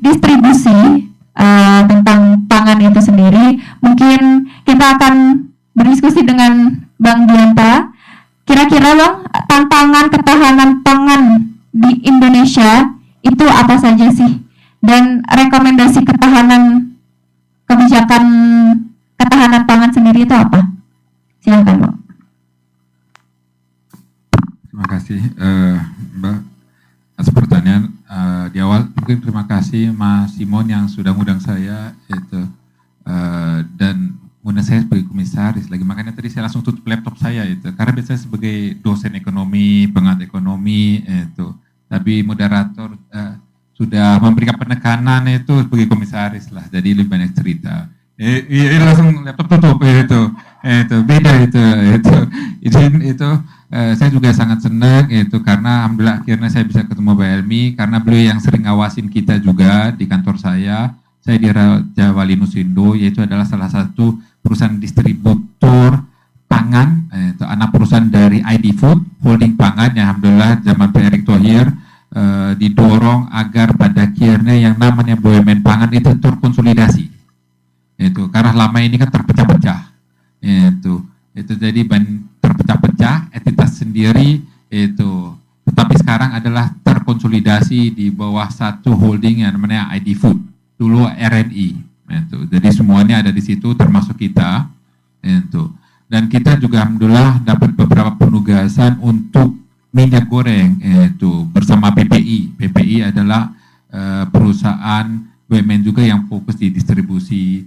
distribusi tentang pangan itu sendiri, mungkin kita akan berdiskusi dengan Bang Dianta. Kira-kira Bang, tantangan ketahanan pangan di Indonesia itu apa saja sih? Dan rekomendasi kebijakan ketahanan pangan sendiri itu apa? Silakan Bang. Terima kasih Mbak atas pertanyaan. Di awal mungkin terima kasih Mas Simon yang sudah ngundang saya dan ngundang saya sebagai komisaris lagi, makanya tadi saya langsung tutup laptop saya karena biasanya sebagai dosen ekonomi, pengamat ekonomi tapi moderator sudah memberikan penekanan itu sebagai komisaris lah, jadi lebih banyak cerita. Langsung laptop tutup beda saya juga sangat senang karena alhamdulillah akhirnya saya bisa ketemu Mbak Elmi karena beliau yang sering ngawasin kita juga di kantor saya di Raja Wali Nusindo, yaitu adalah salah satu perusahaan distributor pangan, anak perusahaan dari ID Food, holding pangan yang alhamdulillah zaman Pak Erick Thohir didorong agar pada akhirnya yang namanya BUMN pangan itu terkonsolidasi. Karena lama ini kan terpecah-pecah. Jadi terpecah-pecah, entitas sendiri tetapi sekarang adalah terkonsolidasi di bawah satu holding yang namanya ID Food, dulu RNI. Jadi semuanya ada di situ termasuk kita. Dan kita juga alhamdulillah dapat beberapa penugasan untuk minyak goreng bersama PPI. PPI adalah perusahaan BUMN juga yang fokus di distribusi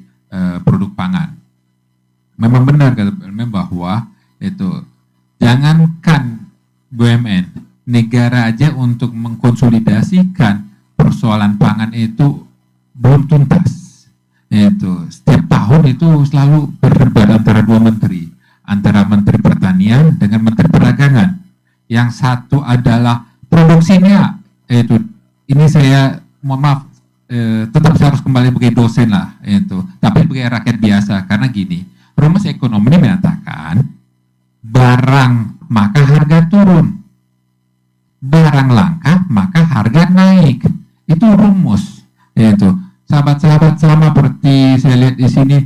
produk pangan. Memang benar kata BUMN bahwa jangankan BUMN. Negara aja untuk mengkonsolidasikan persoalan pangan itu belum tuntas. Itu setiap tahun itu selalu berdebat antara dua menteri, antara Menteri Pertanian dengan Menteri Perdagangan. Yang satu adalah produksinya, itu ini saya mohon maaf, tetap saya harus kembali sebagai dosen lah, itu. Tapi sebagai rakyat biasa, karena gini, rumus ekonomi menyatakan barang maka harga turun, barang langka maka harga naik. Itu rumus. Itu sahabat-sahabat, sama seperti saya lihat di sini,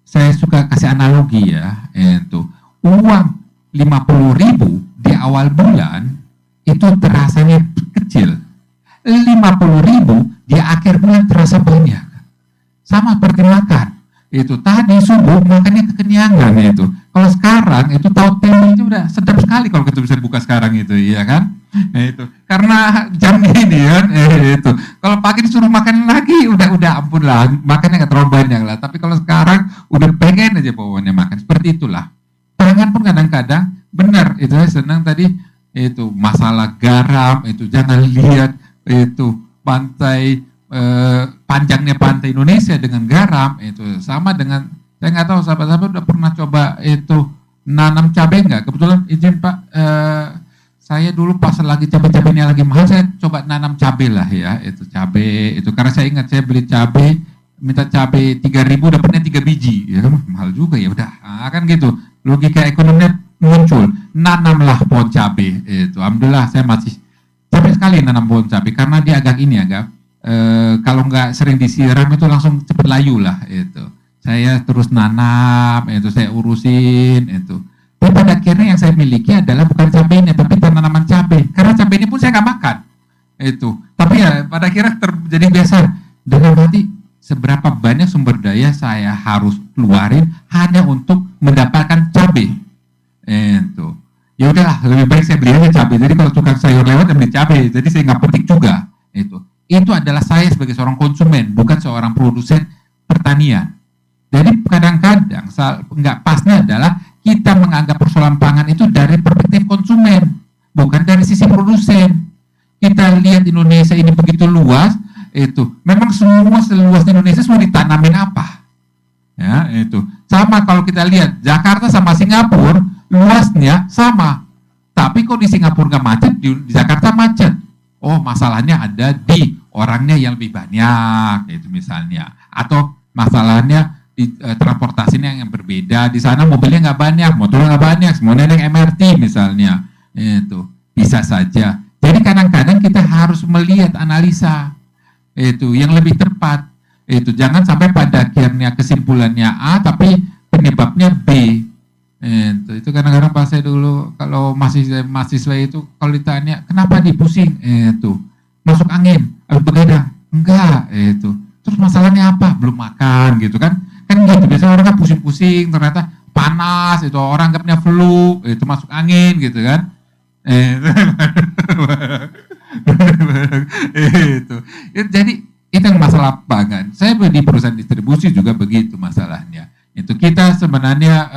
saya suka kasih analogi ya. Itu uang 50.000 di awal bulan itu terasanya kecil. 50.000 di akhir bulan terasa banyak. Sama seperti makan. Itu tadi subuh makannya kekenyangan itu. Kalau sekarang itu tahu tempe itu udah sedap sekali kalau kita bisa buka sekarang itu, iya kan? Itu karena jam ini kan, itu. Kalau pagi disuruh makan lagi udah ampun lah, makannya nggak terlalu banyak lah. Tapi kalau sekarang udah pengen aja pokoknya makan. Seperti itulah. Pangan pun kadang-kadang benar. Itu saya senang tadi itu masalah garam itu, jangan lihat itu pantai panjangnya pantai Indonesia dengan garam itu sama dengan, saya nggak tahu sahabat-sahabat udah pernah coba itu nanam cabai nggak? Kebetulan izin Pak, saya dulu pas lagi cabai-cabainya lagi mahal, saya coba nanam cabai lah ya, itu cabai itu, karena saya ingat saya beli cabai, minta cabai 3.000 dapatnya 3 biji, ya kan mahal juga ya udah, kan gitu, logika ekonominya muncul, nanamlah pohon cabai itu. Alhamdulillah saya masih capek sekali nanam pohon cabai karena dia agak ini agak kalau nggak sering disiram itu langsung cepet layu lah itu. Saya terus nanam itu, saya urusin itu. Tapi pada akhirnya yang saya miliki adalah bukan cabainya tapi tanaman cabai. Karena cabainya pun saya nggak makan itu. Tapi ya pada akhirnya terjadi biasa. Dalam hati seberapa banyak sumber daya saya harus keluarin hanya untuk mendapatkan cabai itu. Ya udahlah, lebih baik saya beli aja cabai. Jadi kalau tukang sayur lewat ya beli cabai. Jadi saya nggak petik juga itu. Itu adalah saya sebagai seorang konsumen, bukan seorang produsen pertanian. Jadi kadang-kadang nggak pasnya adalah kita menganggap persoalan pangan itu dari perspektif konsumen, bukan dari sisi produsen. Kita lihat Indonesia ini begitu luas, itu memang semua seluas Indonesia semua ditanamin apa? Ya itu sama kalau kita lihat Jakarta sama Singapura luasnya sama, tapi kok di Singapura nggak macet, di Jakarta macet. Oh masalahnya ada di orangnya yang lebih banyak itu misalnya, atau masalahnya di transportasinya yang berbeda. Di sana mobilnya nggak banyak, motornya nggak banyak, semuanya yang MRT misalnya, itu bisa saja. Jadi kadang-kadang kita harus melihat analisa itu yang lebih tepat. Itu jangan sampai pada akhirnya kesimpulannya A tapi penyebabnya B. Itu kadang-kadang pas saya dulu kalau mahasiswa itu kalau ditanya kenapa dipusing itu masuk angin habis begadang enggak itu terus masalahnya apa belum makan gitu kan gitu biasanya orang kan pusing-pusing ternyata panas itu orang anggapnya flu itu masuk angin gitu kan itu jadi itu yang masalah pangan. Saya di perusahaan distribusi juga begitu masalahnya. Itu kita sebenarnya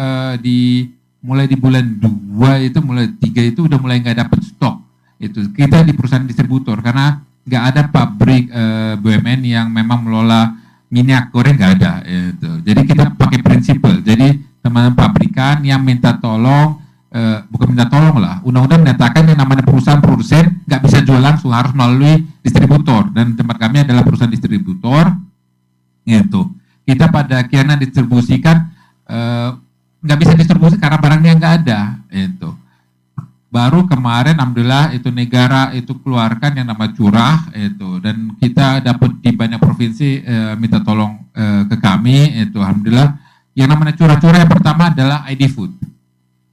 mulai di bulan 2 itu mulai 3 itu udah mulai nggak dapat stok. Itu kita di perusahaan distributor karena nggak ada pabrik BUMN yang memang mengelola minyak goreng, nggak ada. Itu. Jadi kita pakai prinsipal. Jadi teman-teman pabrikan yang minta tolong, bukan minta tolong lah. Undang-undang menyatakan yang namanya perusahaan produsen nggak bisa jual langsung, harus melalui distributor. Dan tempat kami adalah perusahaan distributor. Itu. Kita pada akhirnya distribusikan nggak bisa distribusi karena barangnya nggak ada itu. Baru kemarin alhamdulillah itu negara itu keluarkan yang nama curah itu dan kita dapat di banyak provinsi minta tolong ke kami itu alhamdulillah. Yang namanya curah-curah yang pertama adalah ID Food.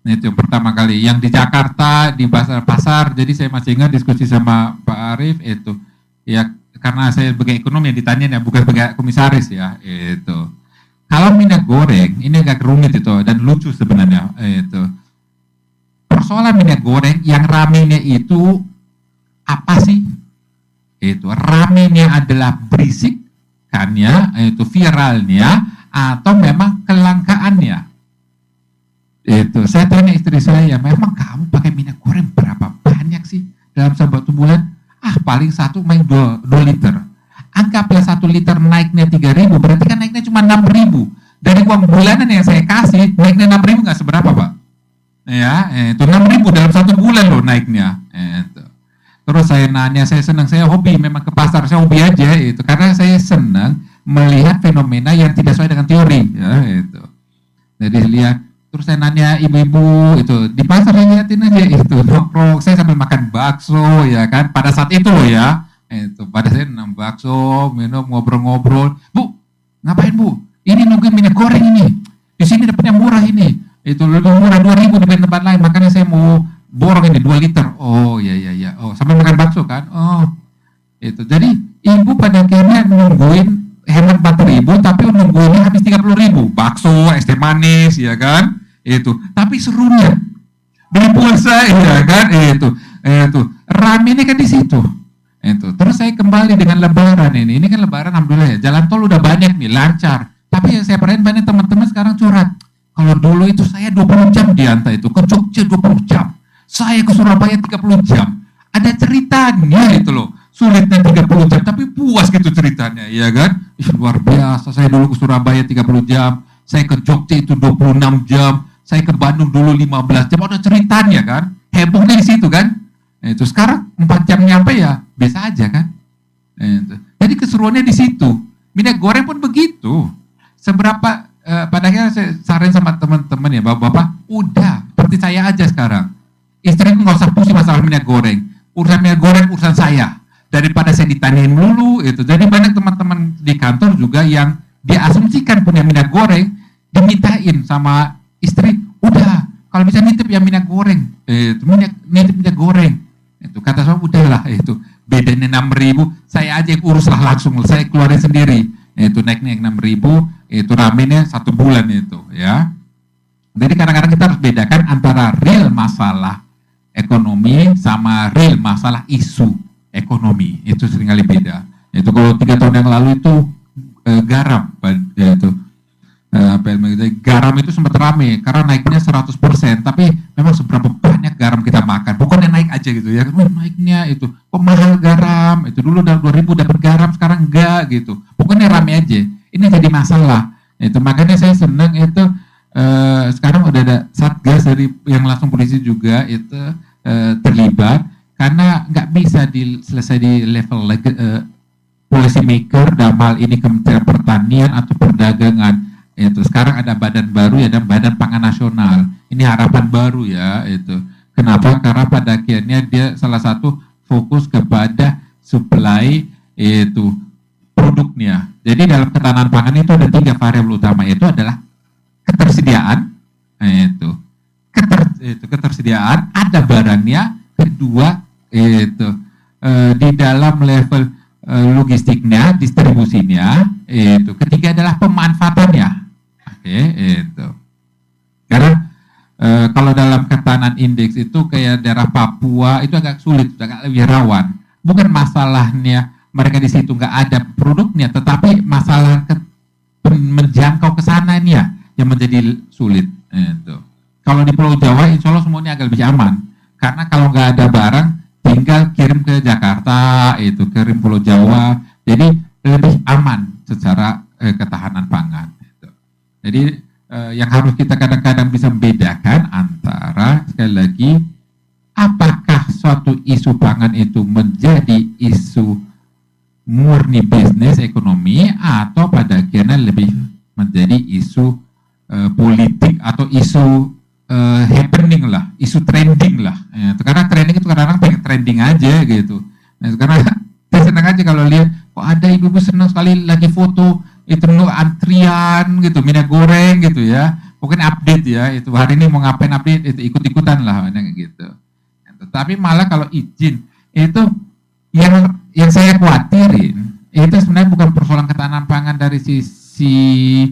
Itu yang pertama kali yang di Jakarta di pasar. Jadi saya masih ingat diskusi sama Pak Arief itu ya. Karena saya sebagai ekonom yang ditanya ya, bukan sebagai komisaris ya, itu. Kalau minyak goreng, ini agak rumit itu, dan lucu sebenarnya, itu. Persoalan minyak goreng, yang ramenya itu, apa sih? Itu, ramenya adalah berisikannya, itu viralnya, atau memang kelangkaannya. Itu, saya tanya istri saya, memang kamu pakai minyak goreng berapa sih dalam satu bulan? Paling satu main 2 liter. Anggaplah 1 liter naiknya 3.000, berarti kan naiknya cuma 6.000. Dari uang bulanan yang saya kasih, naiknya 6.000 nggak seberapa, Pak. Ya, itu 6.000 dalam 1 bulan loh naiknya. Itu. Terus saya nanya, saya senang, saya hobi, memang ke pasar saya hobi aja itu, karena saya senang melihat fenomena yang tidak sesuai dengan teori. Ya, itu. Jadi lihat. Terus saya nanya ibu-ibu itu di pasar, saya liatin aja itu nongkrong, saya sambil makan bakso ya kan pada saat itu loh ya, itu pada saya enam bakso, minum, ngobrol-ngobrol. Bu, ngapain Bu? Ini nungguin minyak goreng ini. Di sini dapatnya murah ini. Itu lebih murah 2.000 dibanding tempat lain, makanya saya mau borong ini 2 liter. Oh iya. Oh, sambil makan bakso kan? Oh, itu. Jadi ibu pada akhirnya nungguin hemat 4.000, tapi nungguinnya habis 30.000. Bakso, es teh manis, ya kan? Itu. Tapi serunya beli pulsa, ya kan? Itu. Rame ini kan di situ. Itu. Terus saya kembali dengan Lebaran ini. Ini kan Lebaran, alhamdulillah ya. Jalan tol udah banyak nih, lancar. Tapi yang saya perhatiin banyak teman-teman sekarang curhat. Kalau dulu itu saya 20 jam di Anta itu, ke Jogja 20 jam. Saya ke Surabaya 30 jam. Ada ceritanya itu loh. Sulitnya 30 jam, tapi puas gitu ceritanya, ya kan? Luar biasa, saya dulu ke Surabaya 30 jam, saya ke Jogja itu 26 jam, saya ke Bandung dulu 15 jam, ada ceritanya kan? Hebohnya di situ kan? Itu sekarang 4 jam nyampe ya, biasa aja kan? Itu. Jadi keseruannya di situ. Minyak goreng pun begitu. Seberapa, pada akhirnya saya saran sama teman-teman ya, bapak-bapak, udah, seperti saya aja sekarang. Istri nggak usah pusing masalah minyak goreng. Urusan minyak goreng, urusan saya. Daripada saya ditanyain dulu itu. Jadi banyak teman-teman di kantor juga yang diasumsikan punya minyak goreng, dimintain sama istri, udah kalau bisa nitip ya minyak goreng, nitip minyak goreng. Itu kata saya udahlah itu bedanya 6.000, saya aja yang urus lah langsung, saya keluarin sendiri. Itu naiknya 6.000, itu ramenya 1 bulan itu ya. Jadi kadang-kadang kita harus bedakan antara real masalah ekonomi sama real masalah isu ekonomi, itu seringkali beda. Itu kalau 3 tahun yang lalu itu garam, yaitu garam itu sempat rame karena naiknya 100%, tapi memang seberapa banyak garam kita makan, bukannya naik aja gitu ya, naiknya itu kok mahal garam, itu dulu udah 2.000 dapat garam, sekarang enggak gitu, pokoknya rame aja. Ini jadi masalah. Itu makanya saya senang itu sekarang udah ada satgas dari yang langsung polisi juga itu terlibat. Karena nggak bisa selesai di level policy maker dalam hal ini Kementerian Pertanian atau Perdagangan. Itu sekarang ada badan baru ya, ada Badan Pangan Nasional. Ini harapan baru ya itu. Kenapa? Karena pada akhirnya dia salah satu fokus kepada supply itu produknya. Jadi dalam ketahanan pangan itu ada 3 variabel utama, itu adalah ketersediaan, ketersediaan, ada barangnya, kedua itu di dalam level logistiknya, distribusinya, itu ketiga adalah pemanfaatannya. Itu karena kalau dalam ketahanan indeks itu kayak daerah Papua itu agak sulit, agak lebih rawan. Bukan masalahnya mereka di situ nggak ada produknya, tetapi masalah menjangkau ke sananya yang menjadi sulit. Itu kalau di Pulau Jawa insya Allah semuanya agak lebih aman, karena kalau nggak ada barang tinggal kirim ke Jakarta, itu kirim Pulau Jawa, jadi lebih aman secara ketahanan pangan. Gitu. Jadi yang harus kita kadang-kadang bisa membedakan antara, sekali lagi, apakah suatu isu pangan itu menjadi isu murni bisnis ekonomi atau pada akhirnya lebih menjadi isu politik atau isu happening lah, isu trending lah. Karena trending itu kadang-kadang pengen trending aja gitu. Nah, sekarang saya senang aja kalau lihat kok ada ibu-ibu senang sekali lagi foto itu antrian gitu minyak goreng gitu ya. Mungkin update ya, itu hari ini mau ngapain update, itu ikut-ikutan lah gitu. Tetapi malah kalau izin itu yang saya khawatirin itu sebenarnya bukan persoalan ketahanan pangan dari sisi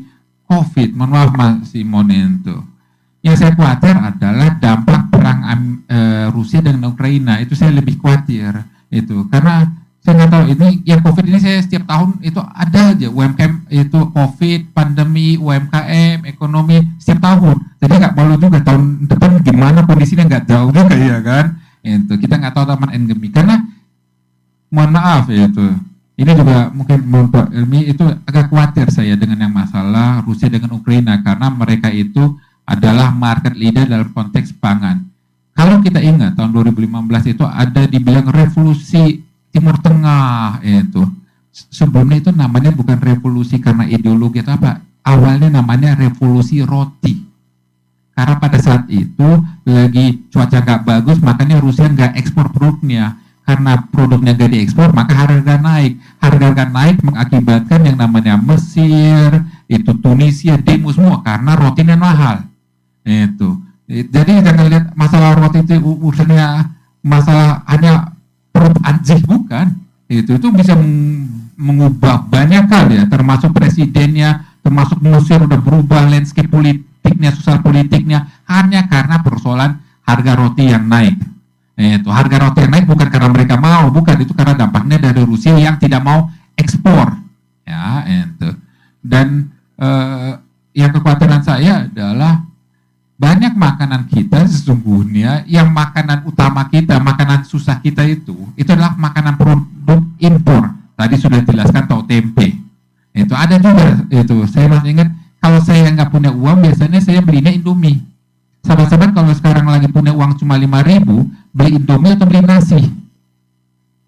COVID, mohon maaf Mas Simon itu. Yang saya khawatir adalah dampak perang Rusia dengan Ukraina, itu saya lebih khawatir itu, karena saya nggak tahu ini yang COVID ini, saya setiap tahun itu ada aja UMKM itu COVID, pandemi, UMKM, ekonomi setiap tahun, jadi nggak perlu juga tahun depan gimana kondisinya nggak tahu juga ya kan. Itu kita nggak tahu aman endemi karena mohon maaf ya itu. Ini juga mungkin Bapak Elmi itu agak khawatir saya dengan yang masalah Rusia dengan Ukraina karena mereka itu adalah market leader dalam konteks pangan. Kalau kita ingat tahun 2015 itu ada dibilang revolusi Timur Tengah itu. Sebelumnya itu namanya bukan revolusi karena ideologi atau apa. Awalnya namanya revolusi roti. Karena pada saat itu lagi cuaca nggak bagus, makanya Rusia nggak ekspor produknya. Karena produknya gak diekspor, maka harga naik. Harga naik mengakibatkan yang namanya Mesir, itu Tunisia, demo semua karena rotinya mahal. Itu. Jadi jangan lihat masalah roti itu urusannya masalah hanya perut anjing, bukan. Itu bisa mengubah banyak hal ya, termasuk presidennya, termasuk Mesir udah berubah landscape politiknya, sosial politiknya hanya karena persoalan harga roti yang naik. Itu harga roti yang naik bukan karena mereka mau, bukan, itu karena dampaknya dari Rusia yang tidak mau ekspor, ya itu. Dan yang kekhawatiran saya adalah banyak makanan kita sesungguhnya yang makanan utama kita, makanan susah kita itu adalah makanan produk impor. Tadi sudah dijelaskan tahu tempe, itu ada juga itu. Saya masih ingat kalau saya nggak punya uang biasanya saya belinya Indomie. Sahabat-sahabat kalau sekarang lagi punya uang cuma 5.000, beli Indomie atau beli nasi?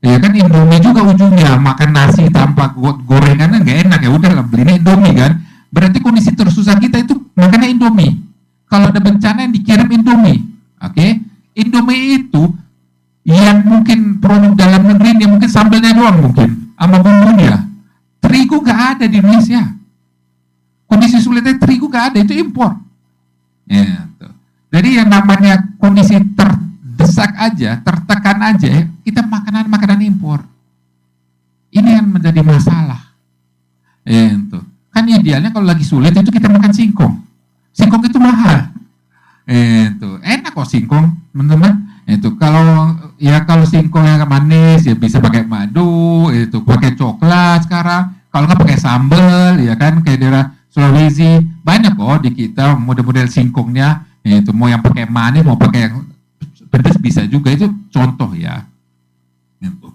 Ya kan Indomie juga ujungnya makan nasi tanpa gorengannya nggak enak, ya udah lah belinya Indomie kan. Berarti kondisi tersusah kita itu makannya Indomie. Kalau ada bencana yang dikirim Indomie, oke? Indomie itu yang mungkin produk dalam negeri yang mungkin sambelnya doang mungkin, sama bumbunya. Terigu nggak ada di Indonesia. Kondisi sulitnya terigu nggak ada, itu impor. Ya. Jadi yang namanya kondisi terdesak aja, tertekan aja, kita makanan impor. Ini yang menjadi masalah. Itu. Kan idealnya kalau lagi sulit itu kita makan singkong. Singkong itu mahal. Itu. Enak kok singkong, teman-teman. Itu kalau singkong yang manis ya bisa pakai madu, itu pakai coklat sekarang. Kalau nggak pakai sambal, ya kan kayak daerah Sulawesi banyak kok di kita model-model singkongnya. Itu mau yang pakai manis mau pakai yang pedas bisa juga, itu contoh ya. Itu.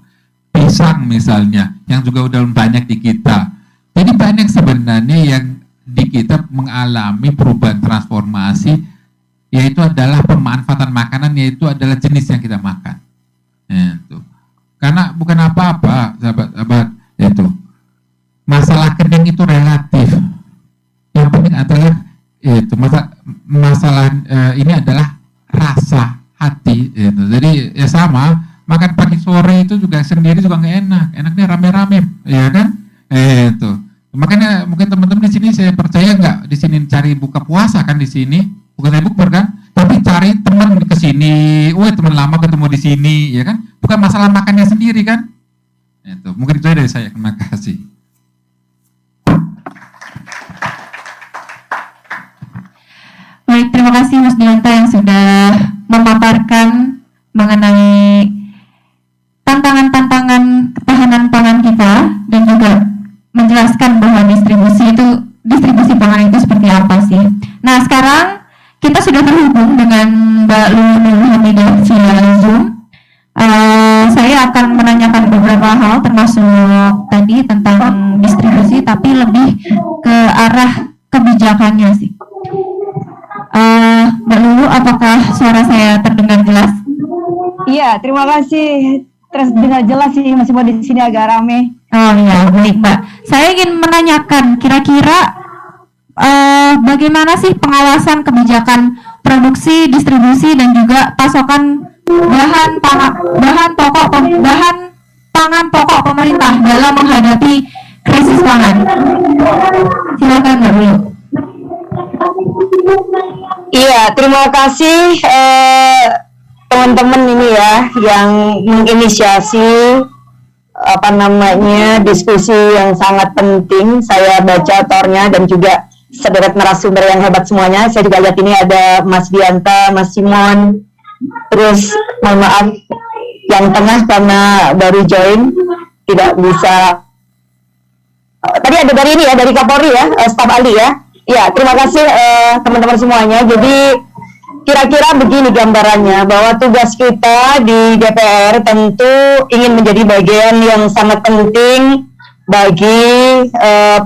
Pisang misalnya yang juga udah banyak di kita. Jadi banyak sebenarnya yang di kita mengalami perubahan transformasi, yaitu adalah pemanfaatan makanan, yaitu adalah jenis yang kita makan. Itu. Karena bukan apa-apa sahabat-sahabat, itu masalah kenyang itu relatif. Yang penting adalah itu masalah ini adalah rasa hati itu. Jadi ya sama, makan pagi sore itu juga sendiri juga nggak enak, enaknya rame-rame, ya kan? Itu makanya mungkin teman-teman di sini saya percaya nggak di sini cari buka puasa kan di sini, bukan saya bukber kan, tapi cari teman ke sini, teman lama ketemu di sini, ya kan? Bukan masalah makannya sendiri kan? Itu mungkin itu dari saya. Terima kasih. Baik, terima kasih Mas Dianta yang sudah memaparkan mengenai tantangan-tantangan ketahanan pangan kita dan juga menjelaskan bahwa distribusi pangan itu seperti apa sih. Nah, sekarang kita sudah terhubung dengan Mbak Lulu Hamidah via Zoom. Saya akan menanyakan beberapa hal termasuk tadi tentang distribusi, tapi lebih ke arah kebijakannya sih. Mbak Lulu, apakah suara saya terdengar jelas? Iya, terima kasih. Terdengar jelas sih, masih mau di sini agak rame. Oh iya, baik Mbak. Saya ingin menanyakan, kira-kira bagaimana sih pengawasan kebijakan produksi, distribusi, dan juga pasokan bahan pangan pokok pemerintah dalam menghadapi krisis pangan? Silakan Mbak Lulu. Iya, terima kasih teman-teman ini ya yang menginisiasi diskusi yang sangat penting. Saya baca tornya dan juga sederet narasumber yang hebat semuanya. Saya juga lihat ini ada Mas Dianta, Mas Simon. Terus mohon maaf yang tengah karena baru join tidak bisa. Tadi ada dari ini ya, dari Kapolri ya, staf ahli ya. Ya, terima kasih teman-teman semuanya. Jadi kira-kira begini gambarannya, bahwa tugas kita di DPR tentu ingin menjadi bagian yang sangat penting bagi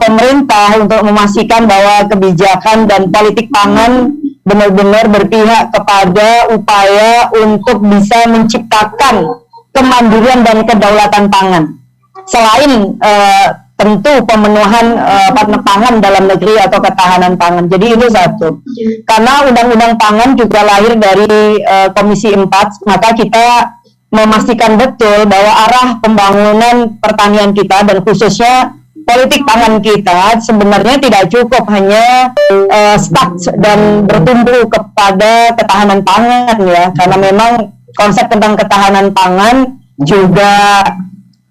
pemerintah untuk memastikan bahwa kebijakan dan politik pangan benar-benar berpihak kepada upaya untuk bisa menciptakan kemandirian dan kedaulatan pangan. Selain tentu pemenuhan pangan dalam negeri atau ketahanan pangan. Jadi itu satu. Karena Undang-Undang Pangan juga lahir dari Komisi 4, maka kita memastikan betul bahwa arah pembangunan pertanian kita dan khususnya politik pangan kita sebenarnya tidak cukup hanya stuck dan bertumbuh kepada ketahanan pangan ya, karena memang konsep tentang ketahanan pangan juga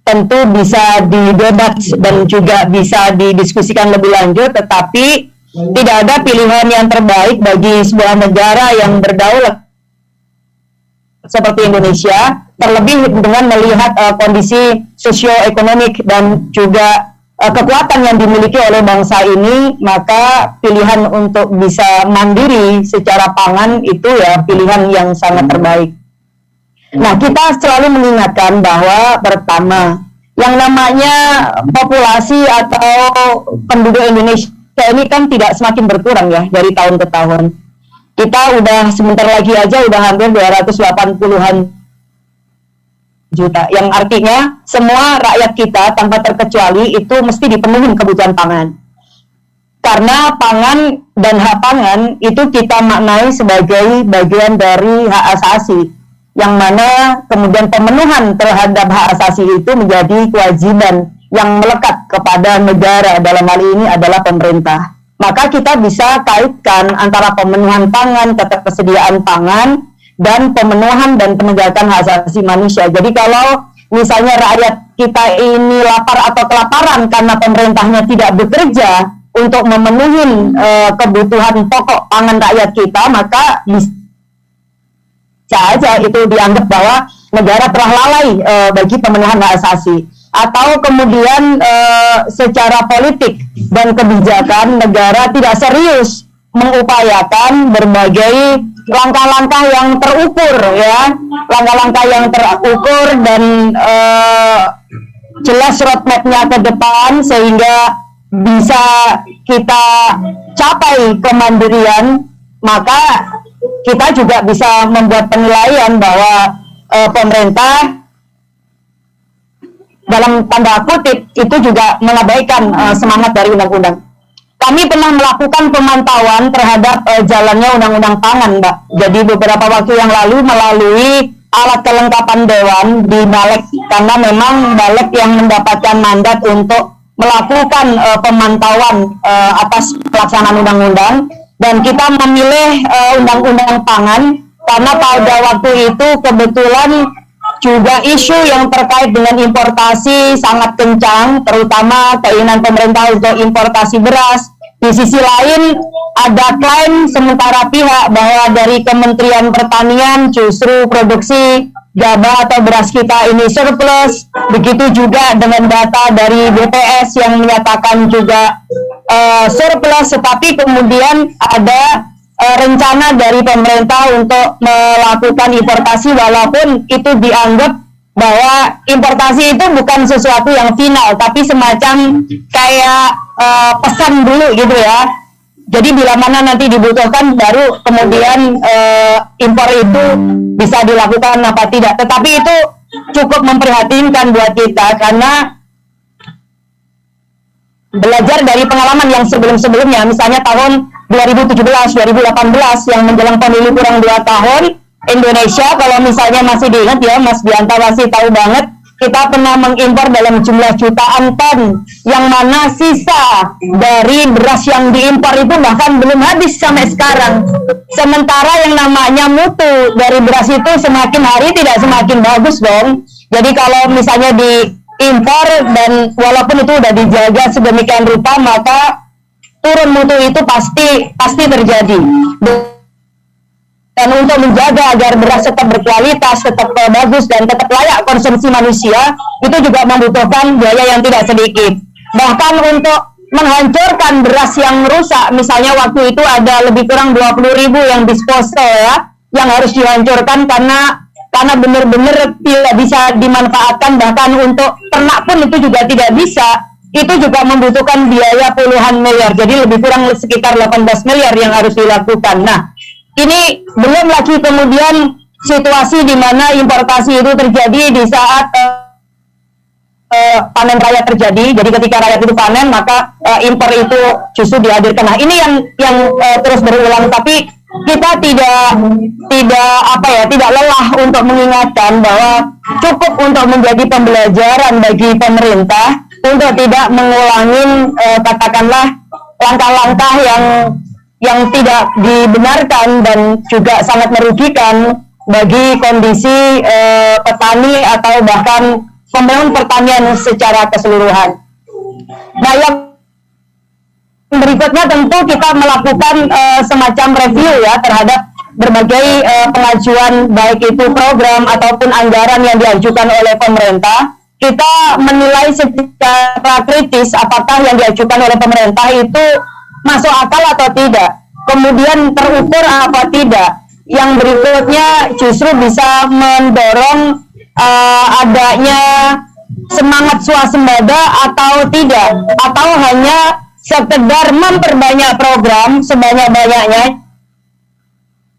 tentu bisa didebat dan juga bisa didiskusikan lebih lanjut, tetapi tidak ada pilihan yang terbaik bagi sebuah negara yang berdaulat seperti Indonesia, terlebih dengan melihat kondisi sosioekonomik dan juga kekuatan yang dimiliki oleh bangsa ini, maka pilihan untuk bisa mandiri secara pangan itu ya pilihan yang sangat terbaik. Nah, kita selalu mengingatkan bahwa pertama, yang namanya populasi atau penduduk Indonesia ini kan tidak semakin berkurang ya dari tahun ke tahun. Kita udah sebentar lagi aja udah hampir 280-an juta, yang artinya semua rakyat kita tanpa terkecuali itu mesti dipenuhi kebutuhan pangan. Karena pangan dan hak pangan itu kita maknai sebagai bagian dari hak asasi, yang mana kemudian pemenuhan terhadap hak asasi itu menjadi kewajiban yang melekat kepada negara, dalam hal ini adalah pemerintah. Maka kita bisa kaitkan antara pemenuhan pangan, ketersediaan pangan, dan pemenuhan dan penegakan hak asasi manusia. Jadi kalau misalnya rakyat kita ini lapar atau kelaparan karena pemerintahnya tidak bekerja untuk memenuhi kebutuhan pokok pangan rakyat kita, maka bisa aja itu dianggap bahwa negara telah lalai bagi pemenuhan hak asasi. Atau kemudian secara politik dan kebijakan negara tidak serius mengupayakan berbagai langkah-langkah yang terukur ya, langkah-langkah yang terukur dan jelas roadmap-nya ke depan sehingga bisa kita capai kemandirian, maka kita juga bisa membuat penilaian bahwa pemerintah dalam tanda kutip itu juga mengabaikan semangat dari undang-undang. Kami pernah melakukan pemantauan terhadap jalannya undang-undang pangan, Mbak. Jadi beberapa waktu yang lalu melalui alat kelengkapan Dewan di Balek, karena memang Balek yang mendapatkan mandat untuk melakukan pemantauan atas pelaksanaan undang-undang, dan kita memilih undang-undang pangan karena pada waktu itu kebetulan juga isu yang terkait dengan importasi sangat kencang, terutama keinginan pemerintah untuk importasi beras. Di sisi lain ada klaim sementara pihak bahwa dari Kementerian Pertanian justru produksi gabah atau beras kita ini surplus. Begitu juga dengan data dari BPS yang menyatakan juga surplus, tetapi kemudian ada rencana dari pemerintah untuk melakukan importasi, walaupun itu dianggap bahwa importasi itu bukan sesuatu yang final, tapi semacam kayak pesan dulu gitu ya. Jadi bila mana nanti dibutuhkan baru kemudian impor itu bisa dilakukan apa tidak. Tetapi itu cukup memprihatinkan buat kita karena belajar dari pengalaman yang sebelum-sebelumnya, misalnya tahun 2017-2018 yang menjelang pemilu kurang 2 tahun, Indonesia kalau misalnya masih diingat ya, Mas Bianta masih tahu banget, kita pernah mengimpor dalam jumlah jutaan ton, yang mana sisa dari beras yang diimpor itu bahkan belum habis sampai sekarang. Sementara yang namanya mutu dari beras itu semakin hari tidak semakin bagus dong. Jadi kalau misalnya diimpor dan walaupun itu udah dijaga sedemikian rupa, maka turun mutu itu pasti terjadi. Dan untuk menjaga agar beras tetap berkualitas, tetap bagus dan tetap layak konsumsi manusia, itu juga membutuhkan biaya yang tidak sedikit. Bahkan untuk menghancurkan beras yang rusak. Misalnya waktu itu ada lebih kurang 20.000 yang disposal ya, yang harus dihancurkan karena benar-benar tidak bisa dimanfaatkan, bahkan untuk ternak pun itu juga tidak bisa. Itu juga membutuhkan biaya puluhan miliar, jadi lebih kurang sekitar 18 miliar yang harus dilakukan. Nah, ini belum lagi kemudian situasi di mana importasi itu terjadi di saat panen raya terjadi. Jadi ketika rakyat itu panen, maka impor itu justru dihadirkan. Nah, ini yang terus berulang, tapi kita tidak lelah untuk mengingatkan bahwa cukup untuk menjadi pembelajaran bagi pemerintah untuk tidak mengulangi katakanlah langkah-langkah yang tidak dibenarkan dan juga sangat merugikan bagi kondisi petani atau bahkan pembangunan pertanian secara keseluruhan. Nah, yang berikutnya tentu kita melakukan semacam review ya terhadap berbagai pengajuan, baik itu program ataupun anggaran yang diajukan oleh pemerintah. Kita menilai secara kritis apakah yang diajukan oleh pemerintah itu masuk akal atau tidak, kemudian terukur apa tidak. Yang berikutnya justru bisa mendorong adanya semangat swasembada atau tidak, atau hanya sekedar memperbanyak program sebanyak-banyaknya.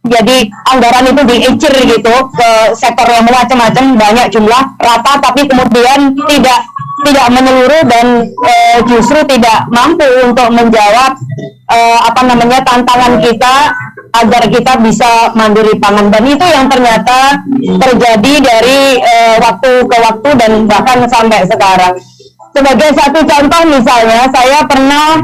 Jadi anggaran itu diicir gitu ke sektor yang macam-macam, banyak jumlah, rata, tapi kemudian tidak menyeluruh dan justru tidak mampu untuk menjawab tantangan kita agar kita bisa mandiri pangan. Dan itu yang ternyata terjadi dari waktu ke waktu dan bahkan sampai sekarang. Sebagai satu contoh misalnya, saya pernah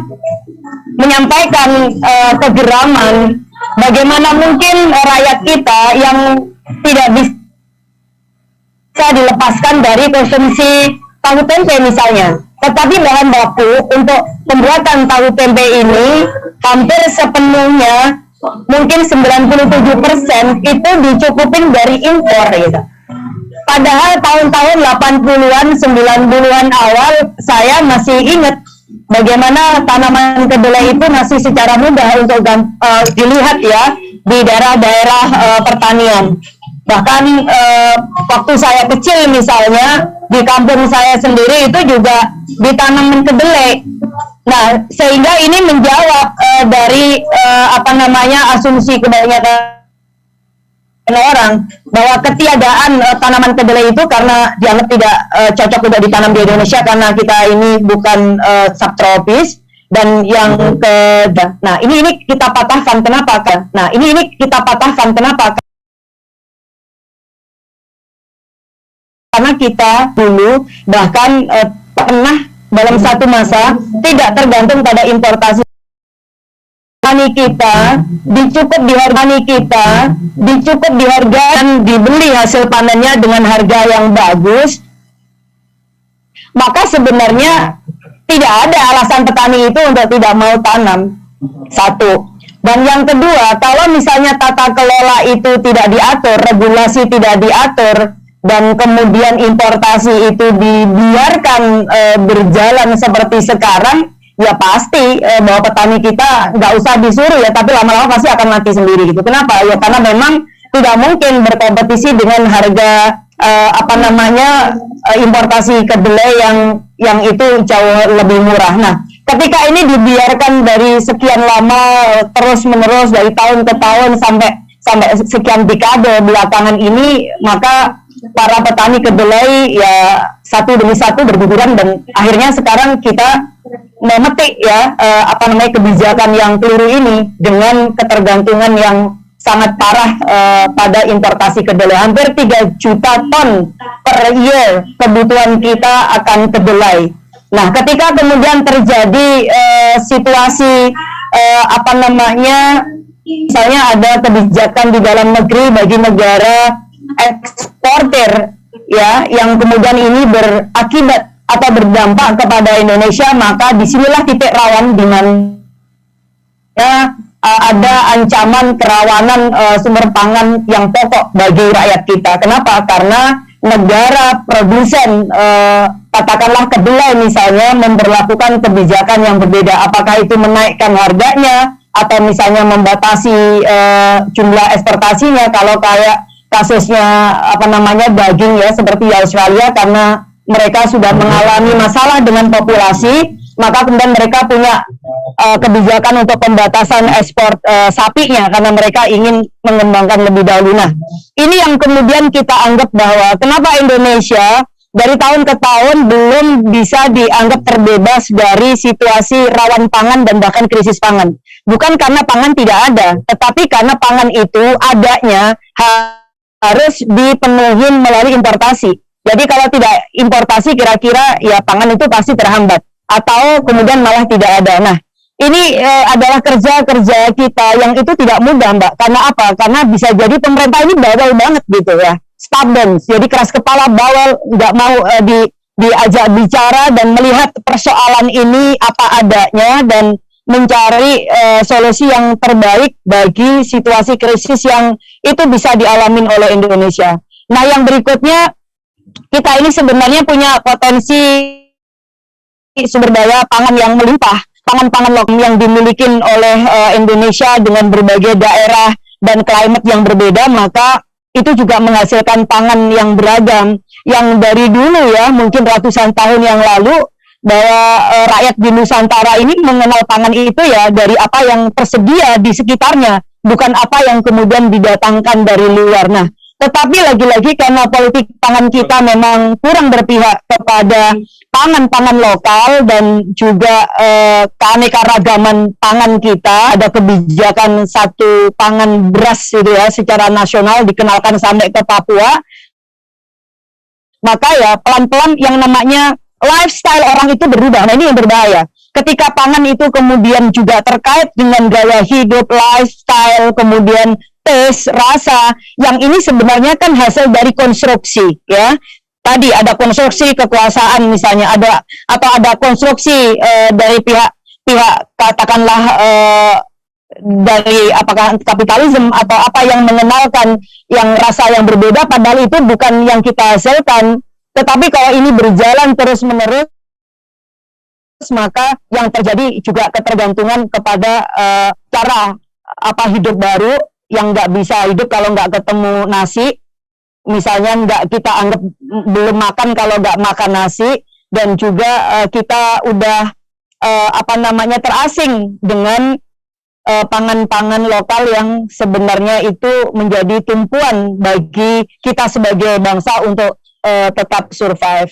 menyampaikan kegeraman bagaimana mungkin rakyat kita yang tidak bisa dilepaskan dari konsumsi tahu tempe misalnya. Tetapi bahan baku untuk pembuatan tahu tempe ini hampir sepenuhnya, mungkin 97% itu dicukupin dari impor gitu. Padahal tahun-tahun 80-an, 90-an awal saya masih ingat bagaimana tanaman kedelai itu masih secara mudah untuk dilihat ya di daerah-daerah pertanian. Bahkan waktu saya kecil misalnya di kampung saya sendiri itu juga ditanam kedelai. Nah, sehingga ini menjawab dari asumsi kebanyakan orang bahwa ketiadaan tanaman kedelai itu karena dianggap tidak cocok untuk ditanam di Indonesia karena kita ini bukan subtropis. Dan yang nah ini kita patahkan kenapa kan? Nah ini kita patahkan kenapa? Karena kita dulu bahkan pernah dalam satu masa tidak tergantung pada importasi. Petani kita dicukup di harga dan dibeli hasil panennya dengan harga yang bagus, maka sebenarnya tidak ada alasan petani itu untuk tidak mau tanam. Satu. Dan yang kedua, kalau misalnya tata kelola itu tidak diatur, regulasi tidak diatur, dan kemudian importasi itu dibiarkan berjalan seperti sekarang, ya pasti bahwa petani kita nggak usah disuruh ya, tapi lama-lama pasti akan mati sendiri gitu. Kenapa? Ya karena memang tidak mungkin berkompetisi dengan harga importasi kedelai yang itu jauh lebih murah. Nah, ketika ini dibiarkan dari sekian lama terus menerus dari tahun ke tahun sampai sekian dekade belakangan ini, maka para petani kedelai ya satu demi satu berguguran dan akhirnya sekarang kita memetik ya kebijakan yang keliru ini dengan ketergantungan yang sangat parah pada importasi kedelai. Hampir 3 juta ton per year kebutuhan kita akan kedelai. Nah, ketika kemudian terjadi situasi misalnya ada kebijakan di dalam negeri bagi negara eksportir ya, yang kemudian ini berakibat atau berdampak kepada Indonesia, maka disinilah titik rawan di mana ada ancaman kerawanan sumber pangan yang pokok bagi rakyat kita. Kenapa? Karena negara produsen katakanlah kedelai misalnya memberlakukan kebijakan yang berbeda, apakah itu menaikkan harganya atau misalnya membatasi jumlah eksportasinya. Kalau kayak kasusnya daging ya seperti di Australia, karena mereka sudah mengalami masalah dengan populasi, maka kemudian mereka punya kebijakan untuk pembatasan ekspor sapinya karena mereka ingin mengembangkan lebih dahulu. Nah, ini yang kemudian kita anggap bahwa kenapa Indonesia dari tahun ke tahun belum bisa dianggap terbebas dari situasi rawan pangan dan bahkan krisis pangan. Bukan karena pangan tidak ada, tetapi karena pangan itu adanya harus dipenuhi melalui importasi. Jadi kalau tidak importasi, kira-kira ya pangan itu pasti terhambat atau kemudian malah tidak ada. Nah, ini adalah kerja-kerja kita yang itu tidak mudah, Mbak. Karena apa? Karena bisa jadi pemerintah ini bawel banget gitu ya, stubborn. Jadi keras kepala, bawel, nggak mau diajak bicara dan melihat persoalan ini apa adanya dan mencari solusi yang terbaik bagi situasi krisis yang itu bisa dialami oleh Indonesia. Nah, yang berikutnya, kita ini sebenarnya punya potensi sumber daya pangan yang melimpah, pangan-pangan lokal yang dimiliki oleh Indonesia dengan berbagai daerah dan klimat yang berbeda, maka itu juga menghasilkan pangan yang beragam, yang dari dulu ya, mungkin ratusan tahun yang lalu, bahwa rakyat di Nusantara ini mengenal pangan itu ya dari apa yang tersedia di sekitarnya, bukan apa yang kemudian didatangkan dari luar. Nah, tetapi lagi-lagi karena politik pangan kita memang kurang berpihak kepada pangan-pangan lokal dan juga keanekaragaman pangan kita, ada kebijakan satu pangan beras gitu ya secara nasional dikenalkan sampai ke Papua, maka ya pelan-pelan yang namanya lifestyle orang itu berubah. Nah, ini yang berbahaya. Ketika pangan itu kemudian juga terkait dengan gaya hidup, lifestyle, kemudian taste, rasa, yang ini sebenarnya kan hasil dari konstruksi, ya. Tadi ada konstruksi kekuasaan misalnya, ada konstruksi dari pihak katakanlah dari apakah kapitalisme atau apa yang mengenalkan yang rasa yang berbeda, padahal itu bukan yang kita hasilkan. Tetapi kalau ini berjalan terus-menerus, maka yang terjadi juga ketergantungan kepada cara hidup baru yang nggak bisa hidup kalau nggak ketemu nasi. Misalnya nggak kita anggap belum makan kalau nggak makan nasi, dan juga kita udah terasing dengan pangan-pangan lokal yang sebenarnya itu menjadi tumpuan bagi kita sebagai bangsa untuk tetap survive.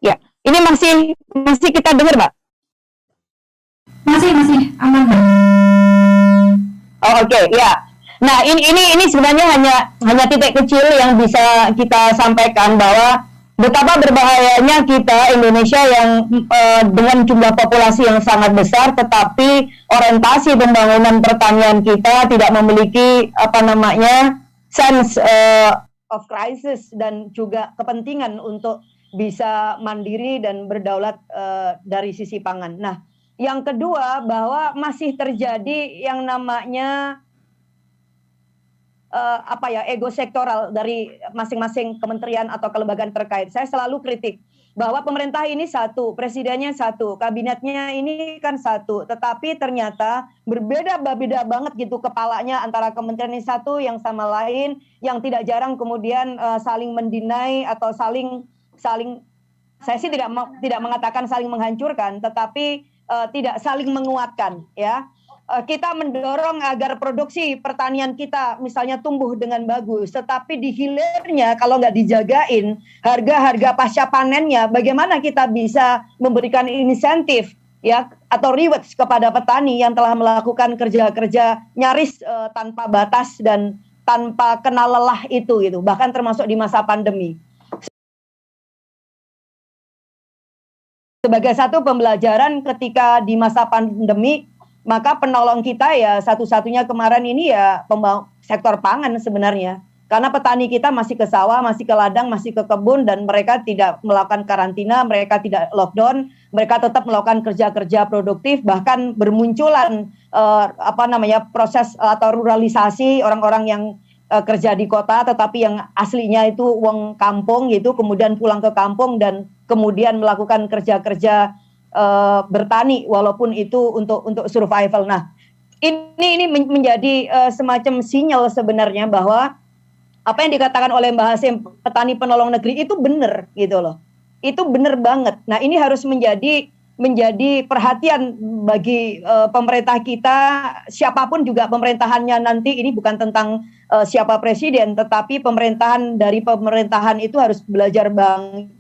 Ya, ini masih kita dengar, Mbak? Masih aman, Mbak. Oh, oke, ya. Nah, ini sebenarnya hanya titik kecil yang bisa kita sampaikan bahwa betapa berbahayanya kita Indonesia yang dengan jumlah populasi yang sangat besar, tetapi orientasi pembangunan pertanian kita tidak memiliki sense of crisis dan juga kepentingan untuk bisa mandiri dan berdaulat dari sisi pangan. Nah, yang kedua bahwa masih terjadi yang namanya ego sektoral dari masing-masing kementerian atau kelembagaan terkait. Saya selalu kritik bahwa pemerintah ini satu, presidennya satu, kabinetnya ini kan satu, tetapi ternyata berbeda banget gitu kepalanya antara kementerian ini satu yang sama lain, yang tidak jarang kemudian saling mendinai atau saling saya sih tidak mengatakan saling menghancurkan, tetapi tidak saling menguatkan, ya. Kita mendorong agar produksi pertanian kita misalnya tumbuh dengan bagus, tetapi di hilirnya kalau nggak dijagain harga pasca panennya, bagaimana kita bisa memberikan insentif ya atau rewards kepada petani yang telah melakukan kerja-kerja nyaris tanpa batas dan tanpa kenal lelah itu gitu, bahkan termasuk di masa pandemi. Sebagai satu pembelajaran ketika di masa pandemi, maka penolong kita ya satu-satunya kemarin ini ya sektor pangan sebenarnya. Karena petani kita masih ke sawah, masih ke ladang, masih ke kebun, dan mereka tidak melakukan karantina, mereka tidak lockdown, mereka tetap melakukan kerja-kerja produktif, bahkan bermunculan proses atau ruralisasi orang-orang yang kerja di kota, tetapi yang aslinya itu wong kampung gitu, kemudian pulang ke kampung dan kemudian melakukan kerja-kerja bertani, walaupun itu untuk survival. Nah, ini menjadi semacam sinyal sebenarnya bahwa apa yang dikatakan oleh Mbak Hasim, petani penolong negeri itu benar gitu loh. Itu benar banget. Nah, ini harus menjadi perhatian bagi pemerintah kita, siapapun juga pemerintahannya nanti. Ini bukan tentang siapa presiden, tetapi dari pemerintahan itu harus belajar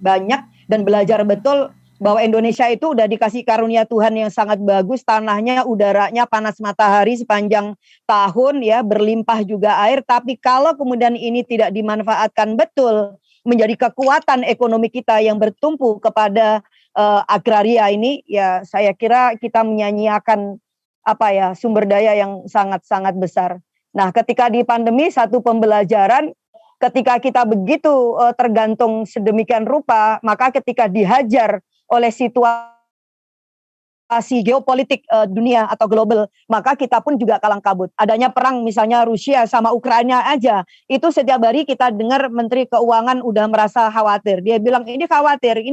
banyak dan belajar betul bahwa Indonesia itu udah dikasih karunia Tuhan yang sangat bagus, tanahnya, udaranya, panas matahari sepanjang tahun ya, berlimpah juga air, tapi kalau kemudian ini tidak dimanfaatkan betul menjadi kekuatan ekonomi kita yang bertumpu kepada agraria ini, ya saya kira kita menyanyiakan sumber daya yang sangat-sangat besar. Nah, ketika di pandemi, satu pembelajaran, ketika kita begitu tergantung sedemikian rupa, maka ketika dihajar oleh situasi geopolitik dunia atau global, maka kita pun juga kalang kabut. Adanya perang misalnya Rusia sama Ukraina aja, itu setiap hari kita dengar Menteri Keuangan udah merasa khawatir. Dia bilang ini khawatir.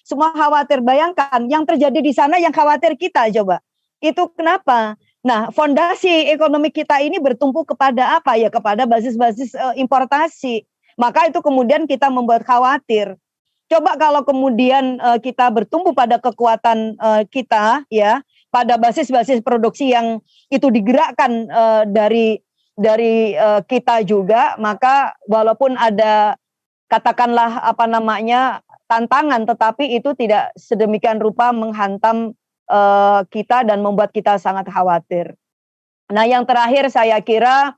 Semua khawatir. Bayangkan yang terjadi di sana yang khawatir kita coba. Itu kenapa? Nah, fondasi ekonomi kita ini bertumpu kepada apa ya? Kepada basis-basis importasi. Maka itu kemudian kita membuat khawatir. Coba kalau kemudian kita bertumbuh pada kekuatan kita ya, pada basis-basis produksi yang itu digerakkan dari kita juga, maka walaupun ada katakanlah tantangan, tetapi itu tidak sedemikian rupa menghantam kita dan membuat kita sangat khawatir. Nah, yang terakhir saya kira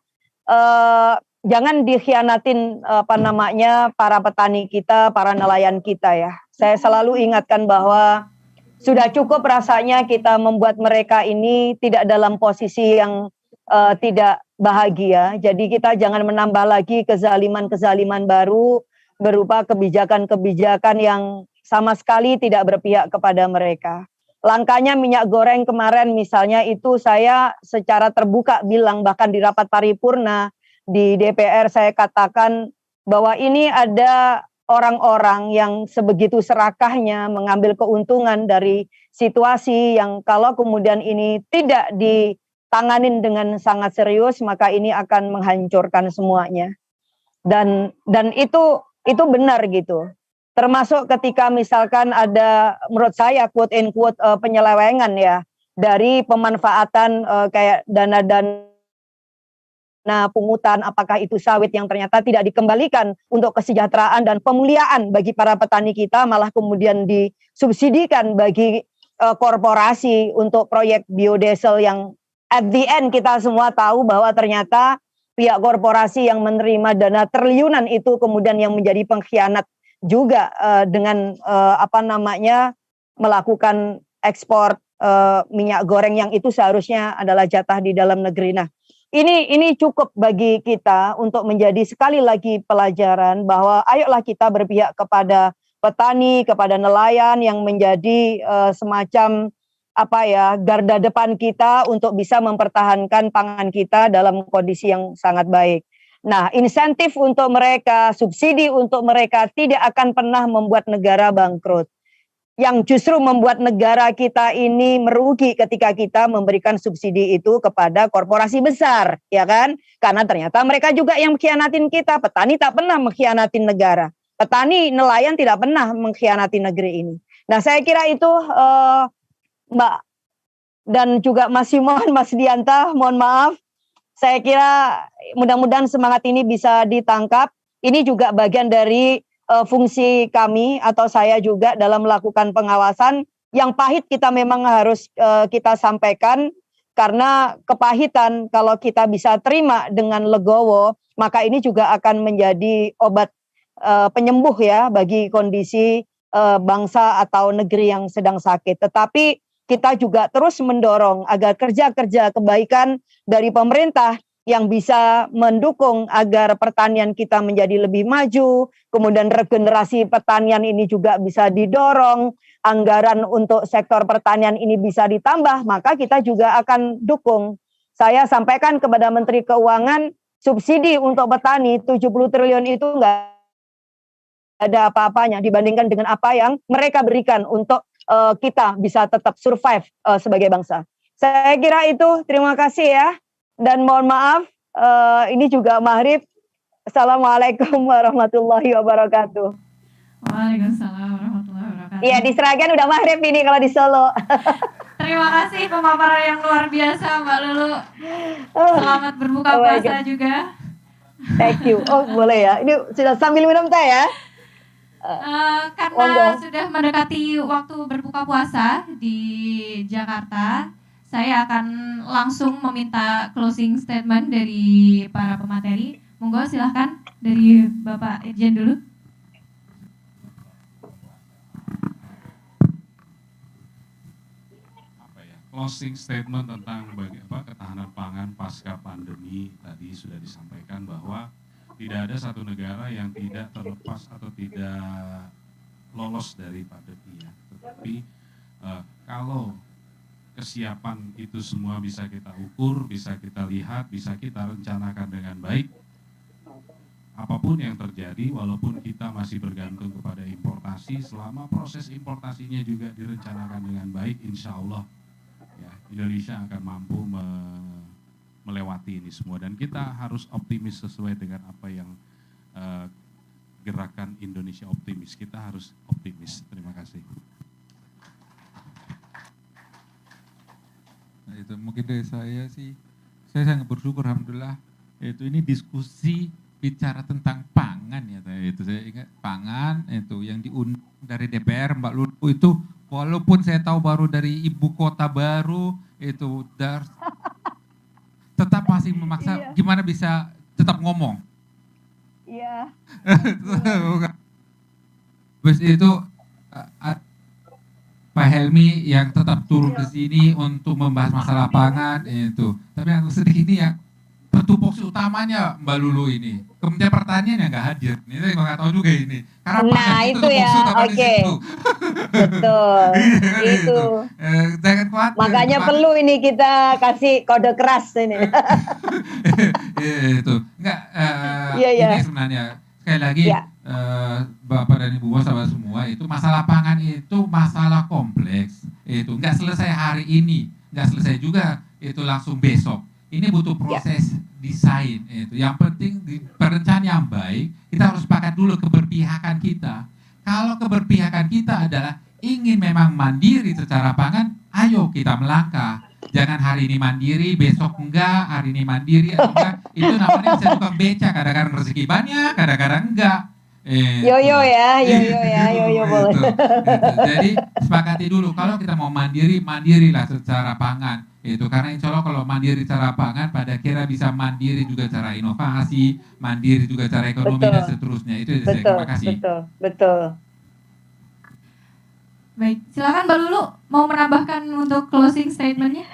jangan dikhianatin para petani kita, para nelayan kita ya. Saya selalu ingatkan bahwa sudah cukup rasanya kita membuat mereka ini tidak dalam posisi yang tidak bahagia. Jadi kita jangan menambah lagi kezaliman-kezaliman baru berupa kebijakan-kebijakan yang sama sekali tidak berpihak kepada mereka. Langkahnya minyak goreng kemarin misalnya itu saya secara terbuka bilang, bahkan di rapat paripurna di DPR saya katakan bahwa ini ada orang-orang yang sebegitu serakahnya mengambil keuntungan dari situasi yang kalau kemudian ini tidak ditanganin dengan sangat serius, maka ini akan menghancurkan semuanya. Dan itu benar gitu. Termasuk ketika misalkan ada menurut saya quote and quote penyelewengan ya dari pemanfaatan kayak dana-dana pungutan, apakah itu sawit yang ternyata tidak dikembalikan untuk kesejahteraan dan pemuliaan bagi para petani kita, malah kemudian disubsidikan bagi korporasi untuk proyek biodiesel yang at the end kita semua tahu bahwa ternyata pihak korporasi yang menerima dana triliunan itu kemudian yang menjadi pengkhianat juga dengan melakukan ekspor minyak goreng yang itu seharusnya adalah jatah di dalam negeri. Nah, ini cukup bagi kita untuk menjadi sekali lagi pelajaran bahwa ayolah kita berpihak kepada petani, kepada nelayan yang menjadi semacam garda depan kita untuk bisa mempertahankan pangan kita dalam kondisi yang sangat baik. Nah, insentif untuk mereka, subsidi untuk mereka tidak akan pernah membuat negara bangkrut. Yang justru membuat negara kita ini merugi ketika kita memberikan subsidi itu kepada korporasi besar, ya kan? Karena ternyata mereka juga yang mengkhianatin kita. Petani tak pernah mengkhianatin negara. Petani, nelayan tidak pernah mengkhianati negeri ini. Nah, saya kira itu Mbak dan juga Mas Simon, Mas Dianta, mohon maaf. Saya kira mudah-mudahan semangat ini bisa ditangkap. Ini juga bagian dari fungsi kami atau saya juga dalam melakukan pengawasan. Yang pahit kita memang harus kita sampaikan, karena kepahitan kalau kita bisa terima dengan legowo, maka ini juga akan menjadi obat penyembuh ya bagi kondisi bangsa atau negeri yang sedang sakit. Tetapi kita juga terus mendorong agar kerja-kerja kebaikan dari pemerintah yang bisa mendukung agar pertanian kita menjadi lebih maju, kemudian regenerasi pertanian ini juga bisa didorong, anggaran untuk sektor pertanian ini bisa ditambah, maka kita juga akan dukung. Saya sampaikan kepada Menteri Keuangan, subsidi untuk petani 70 triliun itu nggak ada apa-apanya dibandingkan dengan apa yang mereka berikan untuk kita bisa tetap survive sebagai bangsa. Saya kira itu, terima kasih ya. Dan mohon maaf, ini juga maghrib. Assalamualaikum warahmatullahi wabarakatuh. Waalaikumsalam warahmatullahi wabarakatuh. Iya, di Sragen udah maghrib ini kalau di Solo. Terima kasih pemaparan yang luar biasa Mbak Lulu. Selamat berbuka puasa juga. Thank you. Oh boleh ya, ini sudah sambil minum teh ya. Karena sudah mendekati waktu berbuka puasa di Jakarta, saya akan langsung meminta closing statement dari para pemateri. Monggo silahkan dari Bapak Irjen dulu. Closing statement tentang ketahanan pangan pasca pandemi tadi sudah disampaikan bahwa tidak ada satu negara yang tidak terlepas atau tidak lolos dari pandemi ya. Tetapi kalau kesiapan itu semua bisa kita ukur, bisa kita lihat, bisa kita rencanakan dengan baik, apapun yang terjadi, walaupun kita masih bergantung kepada importasi, selama proses importasinya juga direncanakan dengan baik, insya Allah ya, Indonesia akan mampu melewati ini semua. Dan kita harus optimis sesuai dengan apa yang gerakan Indonesia optimis. Kita harus optimis. Terima kasih. Nah, itu mungkin dari saya sih, saya sangat bersyukur alhamdulillah. Itu ini diskusi bicara tentang pangan ya, itu saya ingat pangan itu yang diundang dari DPR Mbak Lulu itu, walaupun saya tahu baru dari ibu kota baru itu tetap masih memaksa. Gimana bisa tetap ngomong? Iya. Terus itu Pak Helmi yang tetap turun ke sini untuk membahas masalah pangan itu. Tapi yang sedih ini ya tupoksi utamanya Mbak Lulu ini. Kementerian Pertanian yang nggak hadir. Ini saya nggak tahu juga ini. Karena nah itu ya, oke. Betul. Itu. Jangan khawatir. Makanya perlu ini kita kasih kode keras ini. Itu enggak. Iya. Ini sebenarnya sekali lagi Bapak dan Ibu Bos sahabat semua, itu masalah pangan itu masalah kompleks. Itu enggak selesai hari ini, enggak selesai juga itu langsung besok. Ini butuh proses desain itu. Yang penting di perencanaan yang baik, kita harus sepakat dulu keberpihakan kita. Kalau keberpihakan kita adalah ingin memang mandiri secara pangan, ayo kita melangkah. Jangan hari ini mandiri, besok enggak, hari ini mandiri atau enggak. Itu namanya bisa tukang beca, kadang-kadang rezeki banyak, kadang-kadang enggak. Yo-yo boleh. Jadi sepakati dulu, kalau kita mau mandiri, mandirilah secara pangan. Itu karena insya Allah kalau mandiri secara pangan, pada kira bisa mandiri juga cara inovasi, mandiri juga cara ekonomi dan seterusnya. Itu saya terima kasih. Betul. Baik, silakan Mbak Lulu mau menambahkan untuk closing statement-nya.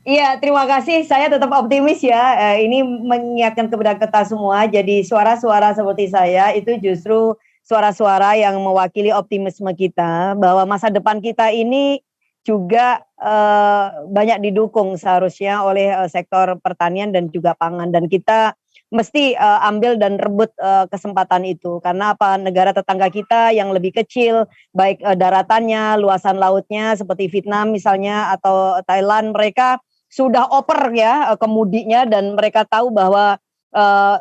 Iya, terima kasih. Saya tetap optimis ya. Ini mengingatkan kepada kita semua. Jadi suara-suara seperti saya itu justru suara-suara yang mewakili optimisme kita bahwa masa depan kita ini juga banyak didukung seharusnya oleh sektor pertanian dan juga pangan, dan kita mesti ambil dan rebut kesempatan itu. Karena apa? Negara tetangga kita yang lebih kecil, baik daratannya, luasan lautnya seperti Vietnam misalnya atau Thailand, mereka sudah oper ya kemudinya, dan mereka tahu bahwa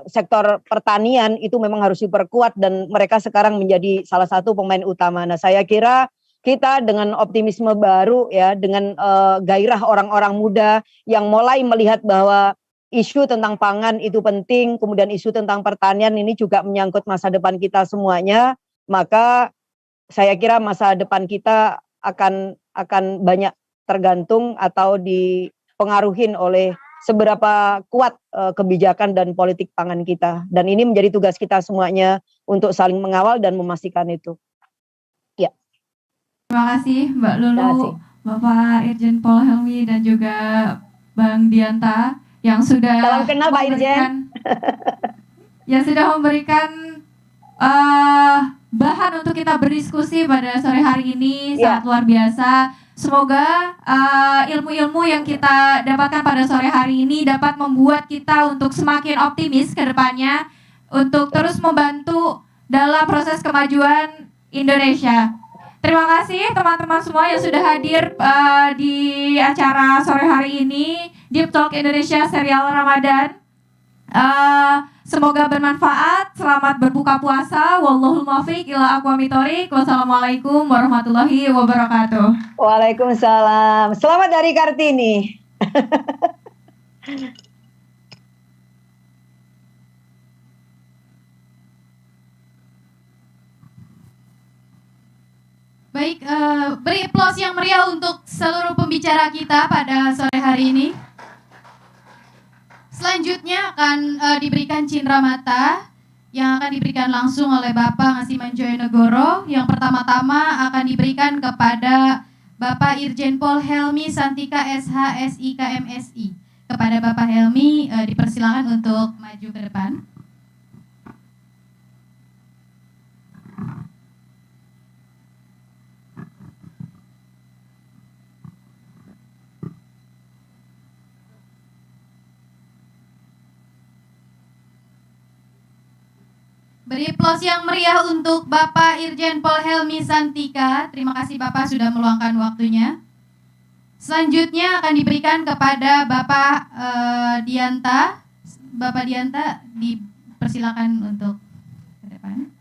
sektor pertanian itu memang harus diperkuat dan mereka sekarang menjadi salah satu pemain utama. Nah, saya kira kita dengan optimisme baru ya, dengan gairah orang-orang muda yang mulai melihat bahwa isu tentang pangan itu penting, kemudian isu tentang pertanian ini juga menyangkut masa depan kita semuanya, maka saya kira masa depan kita akan banyak tergantung atau dipengaruhin oleh seberapa kuat kebijakan dan politik pangan kita. Dan ini menjadi tugas kita semuanya untuk saling mengawal dan memastikan itu. Ya. Terima kasih Mbak Lulu, Bapak Irjen Paul Helmi dan juga Bang Dianta yang sudah salam kenal Pak Irjen. Yang sudah memberikan bahan untuk kita berdiskusi pada sore hari ini. Sangat luar biasa. Semoga ilmu-ilmu yang kita dapatkan pada sore hari ini dapat membuat kita untuk semakin optimis ke depannya untuk terus membantu dalam proses kemajuan Indonesia. Terima kasih teman-teman semua yang sudah hadir di acara sore hari ini, Deep Talk Indonesia Serial Ramadan. Semoga bermanfaat. Selamat berbuka puasa. Wallahul muwaffiq ila aqwamit thoriq. Wassalamualaikum warahmatullahi wabarakatuh. Waalaikumsalam. Selamat dari Kartini. Baik, beri aplaus yang meriah untuk seluruh pembicara kita pada sore hari ini. Selanjutnya akan diberikan cindera mata yang akan diberikan langsung oleh Bapak Ngasiman Joyonegoro. Yang pertama-tama akan diberikan kepada Bapak Irjen Pol Helmi Santika SH SIKMSI. Kepada Bapak Helmi dipersilakan untuk maju ke depan. Beri aplaus yang meriah untuk Bapak Irjen Pol Helmi Santika. Terima kasih Bapak sudah meluangkan waktunya. Selanjutnya akan diberikan kepada Bapak Dianta. Bapak Dianta dipersilakan untuk ke depan.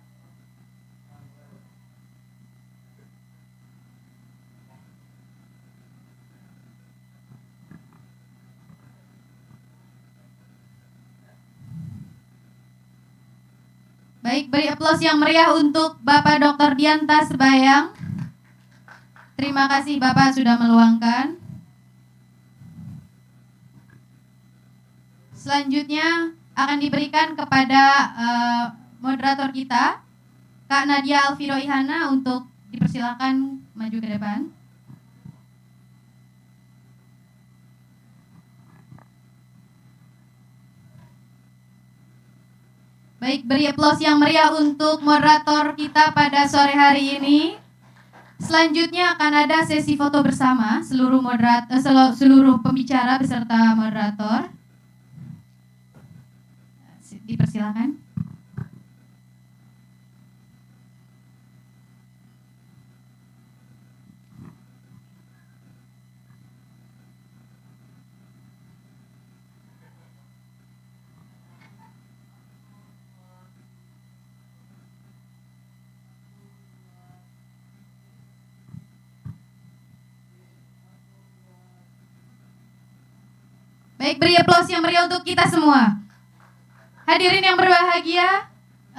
Baik, beri aplaus yang meriah untuk Bapak Dr. Dianta Sebayang. Terima kasih Bapak sudah meluangkan. Selanjutnya akan diberikan kepada moderator kita, Kak Nadia Alviro Ihana, untuk dipersilakan maju ke depan. Baik, beri aplaus yang meriah untuk moderator kita pada sore hari ini. Selanjutnya akan ada sesi foto bersama seluruh pembicara beserta moderator. Dipersilakan. Baik, beri aplaus yang meriah untuk kita semua. Hadirin yang berbahagia,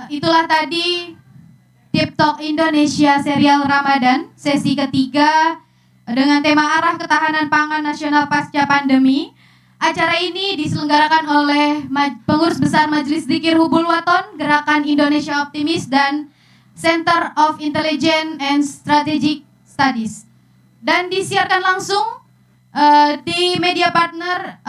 itulah tadi Deep Talk Indonesia Serial Ramadan, sesi ketiga dengan tema arah ketahanan pangan nasional pasca pandemi. Acara ini diselenggarakan oleh Pengurus Besar Majelis Dzikir Hubul Waton, Gerakan Indonesia Optimis, dan Center of Intelligence and Strategic Studies. Dan disiarkan langsung di media partner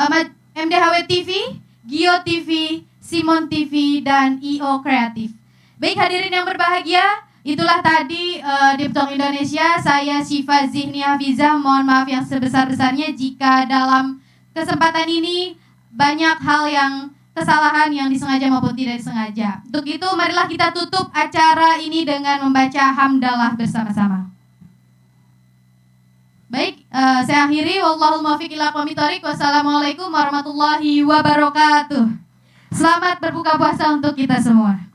MDHW TV, Gio TV, Simon TV, dan IO Kreatif. Baik hadirin yang berbahagia, itulah tadi Deep Talk Indonesia. Saya Syifa Zihni Hafizah, mohon maaf yang sebesar-besarnya jika dalam kesempatan ini banyak hal yang kesalahan yang disengaja maupun tidak disengaja. Untuk itu marilah kita tutup acara ini dengan membaca hamdalah bersama-sama. Baik, saya akhiri. Wallahul muwaffiq ila aqwamit thoriq. Wassalamualaikum warahmatullahi wabarakatuh. Selamat berbuka puasa untuk kita semua.